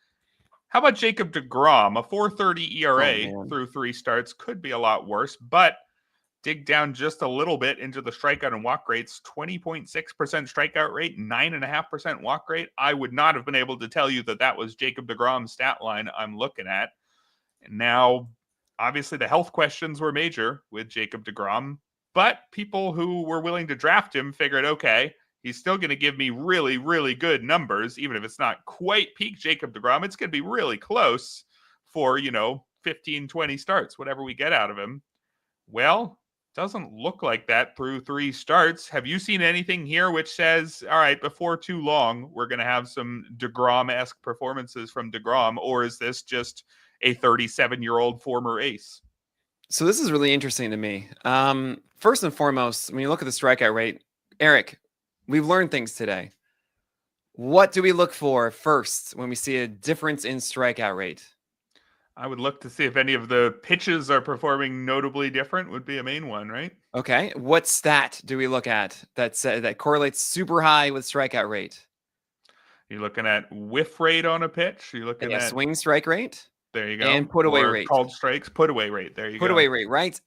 How about Jacob deGrom? A 4.30 ERA through 3 starts could be a lot worse, but dig down just a little bit into the strikeout and walk rates. 20.6% strikeout rate, 9.5% walk rate. I would not have been able to tell you that was Jacob deGrom's stat line I'm looking at. And now, obviously, the health questions were major with Jacob deGrom, but people who were willing to draft him figured, okay, he's still going to give me really, really good numbers, even if it's not quite peak Jacob deGrom. It's going to be really close for, 15, 20 starts, whatever we get out of him. Well, doesn't look like that through 3 starts. Have you seen anything here which says, all right, before too long, we're going to have some deGrom-esque performances from deGrom, or is this just a 37-year-old former ace? So this is really interesting to me. First and foremost, when you look at the strikeout rate, Erik, we've learned things today. What do we look for first when we see a difference in strikeout rate? I would look to see if any of the pitches are performing notably different would be a main one, right? Okay. What stat do we look at that correlates super high with strikeout rate? You're looking at whiff rate on a pitch. You're looking at swing strike rate. There you go. And put away rate. Called strikes, put away rate. There you go. Put away rate, right?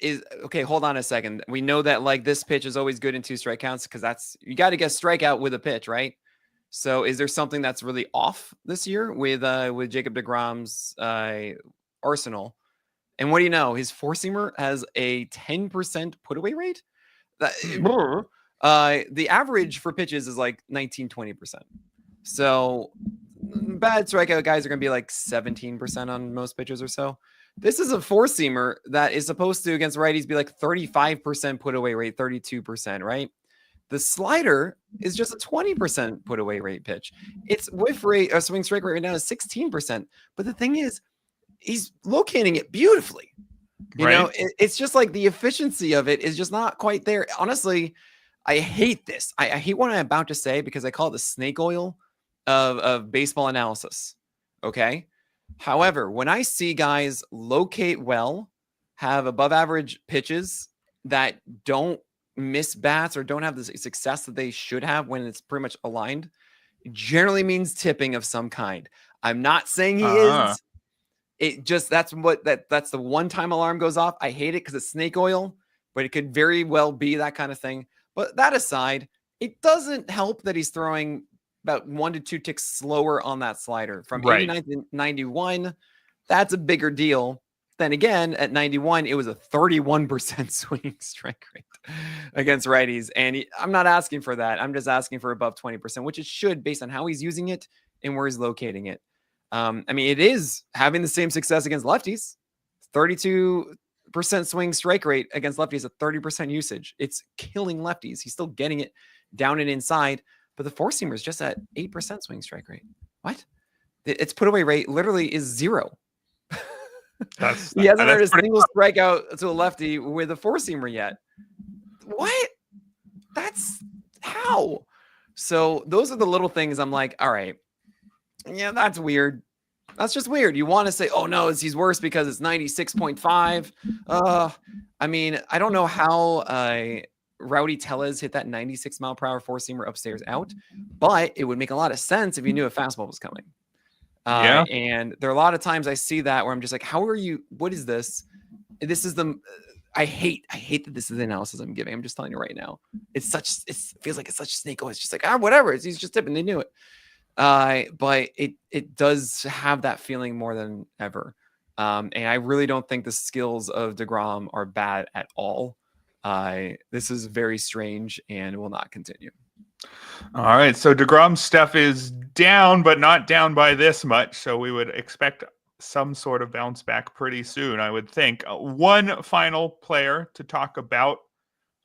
Okay, hold on a second. We know that like this pitch is always good in 2 strike counts, because you got to get strikeout with a pitch, right? So is there something that's really off this year with Jacob deGrom's arsenal? And what do you know? His 4-seamer has a 10% put away rate. The average for pitches is like 19-20%. So bad strikeout guys are going to be like 17% on most pitches or so. This is a 4-seamer that is supposed to, against righties, be like 35% put away rate, 32%, right? The slider is just a 20% put away rate pitch. Its whiff rate or swing strike rate right now is 16%. But the thing is, he's locating it beautifully. You know, it's just like the efficiency of it is just not quite there. Honestly, I hate this. I hate what I'm about to say because I call it the snake oil of baseball analysis. Okay. However, when I see guys locate well, have above average pitches that don't miss bats or don't have the success that they should have when it's pretty much aligned, it generally means tipping of some kind. I'm not saying he is. It just that's the one time alarm goes off. I hate it because it's snake oil, but it could very well be that kind of thing. But that aside, it doesn't help that he's throwing about 1 to 2 ticks slower on that slider from 89 to 91. That's a bigger deal. Then again, at 91, it was a 31% swinging strike rate against righties. And I'm not asking for that. I'm just asking for above 20%, which it should based on how he's using it and where he's locating it. I mean, it is having the same success against lefties. 32% swing strike rate against lefties at 30% usage. It's killing lefties. He's still getting it down and inside, but the four seamer is just at 8% swing strike rate. What? Its put away rate literally is 0. He hasn't had a single strikeout to a lefty with a four seamer yet. What? That's how. So those are the little things I'm like, all right, yeah, that's weird. That's just weird. You want to say, oh no, he's worse because it's 96.5. I mean, I don't know how Rowdy Tellez hit that 96 mile per hour four seamer upstairs out, but it would make a lot of sense if you knew a fastball was coming. And there are a lot of times I see that where I'm just like, how are you? What is this? This is I hate that this is the analysis I'm giving. I'm just telling you right now. It feels like it's such a snake oil. It's just like, whatever. He's just tipping. They knew it. But it does have that feeling more than ever. And I really don't think the skills of deGrom are bad at all. This is very strange and will not continue. All right. So deGrom's stuff is down, but not down by this much. So we would expect some sort of bounce back pretty soon, I would think. One final player to talk about.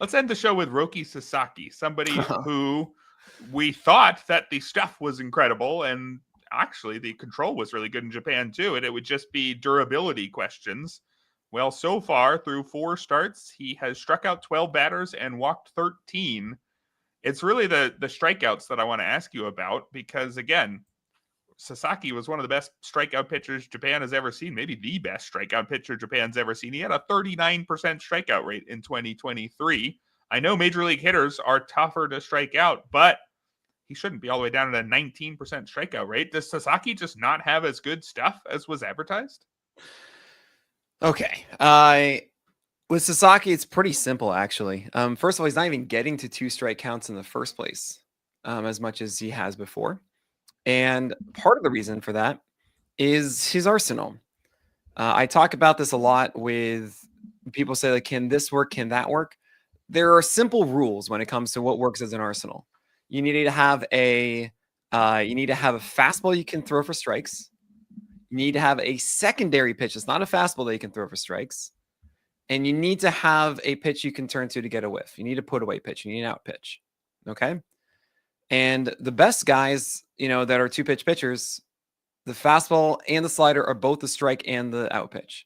Let's end the show with Roki Sasaki, somebody who we thought that the stuff was incredible, and actually the control was really good in Japan too, and it would just be durability questions. Well, so far through 4 starts, he has struck out 12 batters and walked 13. It's really the strikeouts that I want to ask you about, because again, Sasaki was one of the best strikeout pitchers Japan has ever seen, maybe the best strikeout pitcher Japan's ever seen. He had a 39% strikeout rate in 2023. I know major league hitters are tougher to strike out, but he shouldn't be all the way down at a 19% strikeout rate. Does Sasaki just not have as good stuff as was advertised? Okay. With Sasaki, it's pretty simple, actually. First of all, he's not even getting to 2 strike counts in the first place as much as he has before. And part of the reason for that is his arsenal. I talk about this a lot with people say, like, can this work? Can that work? There are simple rules when it comes to what works as an arsenal. You need to have a fastball you can throw for strikes. You need to have a secondary pitch. It's not a fastball that you can throw for strikes. And you need to have a pitch you can turn to get a whiff. You need a put away pitch. You need an out pitch. Okay. And the best guys, that are 2-pitch pitchers, the fastball and the slider are both the strike and the out pitch.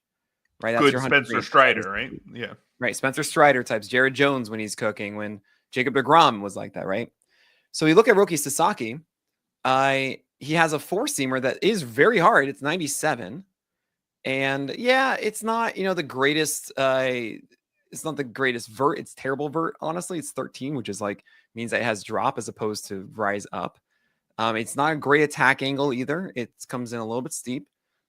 Right. That's good your Spencer Strider, right? Yeah. Right. Spencer Strider types, Jared Jones when he's cooking, when Jacob deGrom was like that. Right. So you look at Roki Sasaki, he has a 4-seamer that is very hard. It's 97. And yeah, it's not, the greatest, it's not the greatest vert. It's terrible vert. Honestly, it's 13, which is means that it has drop as opposed to rise up. It's not a great attack angle either. It comes in a little bit steep,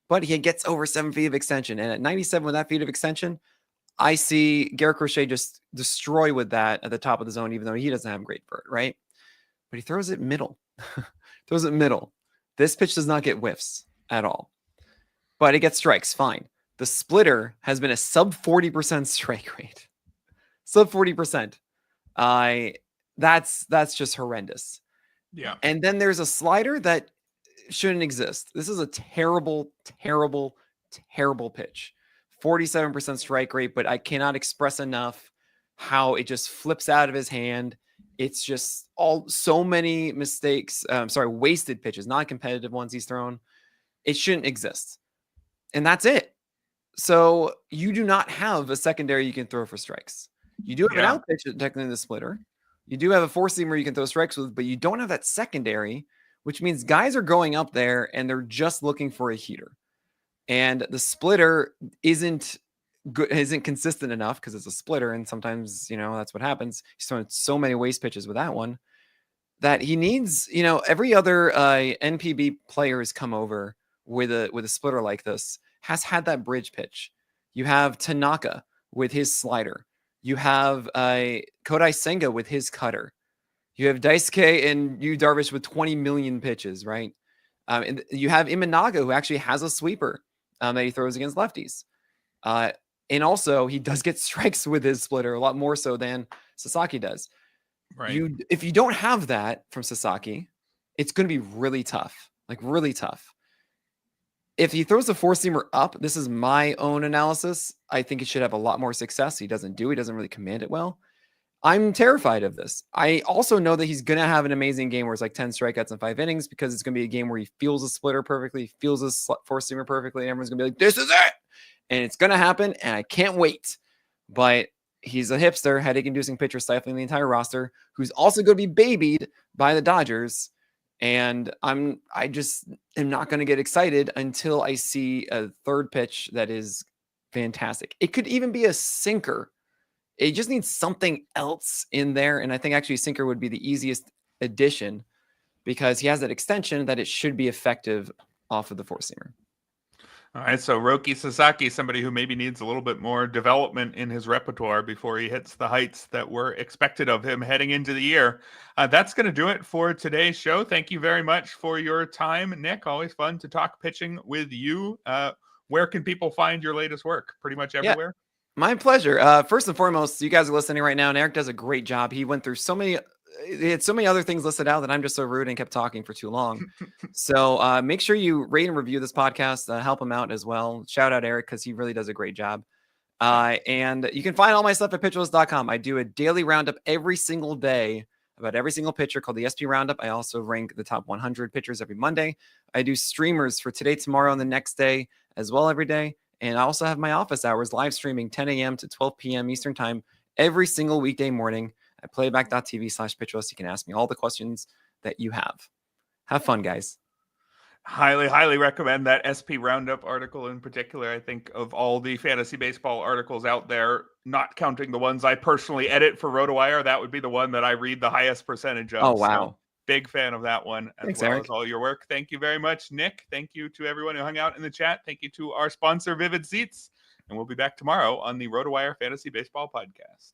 but he gets over 7 feet of extension. And at 97 with that feet of extension, I see Garrett Crochet just destroy with that at the top of the zone, even though he doesn't have great vert, right? But he throws it middle. This pitch does not get whiffs at all. But it gets strikes, fine. The splitter has been a sub 40% strike rate. Sub 40%. That's just horrendous. Yeah. And then there's a slider that shouldn't exist. This is a terrible, terrible, terrible pitch. 47% strike rate, but I cannot express enough how it just flips out of his hand. It's just so many mistakes. Wasted pitches, not competitive ones he's thrown. It shouldn't exist. And that's it. So you do not have a secondary you can throw for strikes. You do have an out pitch, technically the splitter. You do have a four seamer you can throw strikes with, but you don't have that secondary, which means guys are going up there and they're just looking for a heater. And the splitter isn't consistent enough because it's a splitter, and sometimes that's what happens. He's throwing so many waste pitches with that one that he needs. Every other NPB player has come over with a splitter like this, has had that bridge pitch. You have Tanaka with his slider. You have Kodai Senga with his cutter. You have Daisuke and Yu Darvish with 20 million pitches, right? And you have Imanaga, who actually has a sweeper that he throws against lefties. And also, he does get strikes with his splitter, a lot more so than Sasaki does. Right. If you don't have that from Sasaki, it's going to be really tough, like really tough. If he throws the four-seamer up, this is my own analysis, I think he should have a lot more success. He doesn't really command it well. I'm terrified of this. I also know that he's going to have an amazing game where it's like 10 strikeouts in 5 innings, because it's going to be a game where he feels a splitter perfectly, feels his four-seamer perfectly, and everyone's going to be like, this is it! And it's going to happen, and I can't wait. But he's a hipster, headache-inducing pitcher stifling the entire roster, who's also going to be babied by the Dodgers. And I just am not going to get excited until I see a third pitch that is fantastic. It could even be a sinker. It just needs something else in there. And I think actually sinker would be the easiest addition, because he has that extension that it should be effective off of the four-seamer. All right, so Roki Sasaki, somebody who maybe needs a little bit more development in his repertoire before he hits the heights that were expected of him heading into the year. That's going to do it for today's show. Thank you very much for your time, Nick. Always fun to talk pitching with you. Where can people find your latest work? Pretty much everywhere? Yeah, my pleasure. First and foremost, you guys are listening right now, and Erik does a great job. He went through he had so many other things listed out that I'm just so rude and kept talking for too long. So make sure you rate and review this podcast. Help him out as well. Shout out Erik, because he really does a great job. And you can find all my stuff at pitcherlist.com. I do a daily roundup every single day about every single pitcher called the SP Roundup. I also rank the top 100 pitchers every Monday. I do streamers for today, tomorrow, and the next day as well every day. And I also have my office hours live streaming 10 a.m. to 12 p.m. Eastern time every single weekday morning at playback.tv/pitcherlist. You can ask me all the questions that you have. Have fun, guys. Highly, highly recommend that SP Roundup article in particular. I think of all the fantasy baseball articles out there, not counting the ones I personally edit for RotoWire, that would be the one that I read the highest percentage of. Oh, wow. So, big fan of that one, as Thanks, well Erik. as all your work. Thank you very much, Nick. Thank you to everyone who hung out in the chat. Thank you to our sponsor, Vivid Seats. And we'll be back tomorrow on the RotoWire Fantasy Baseball Podcast.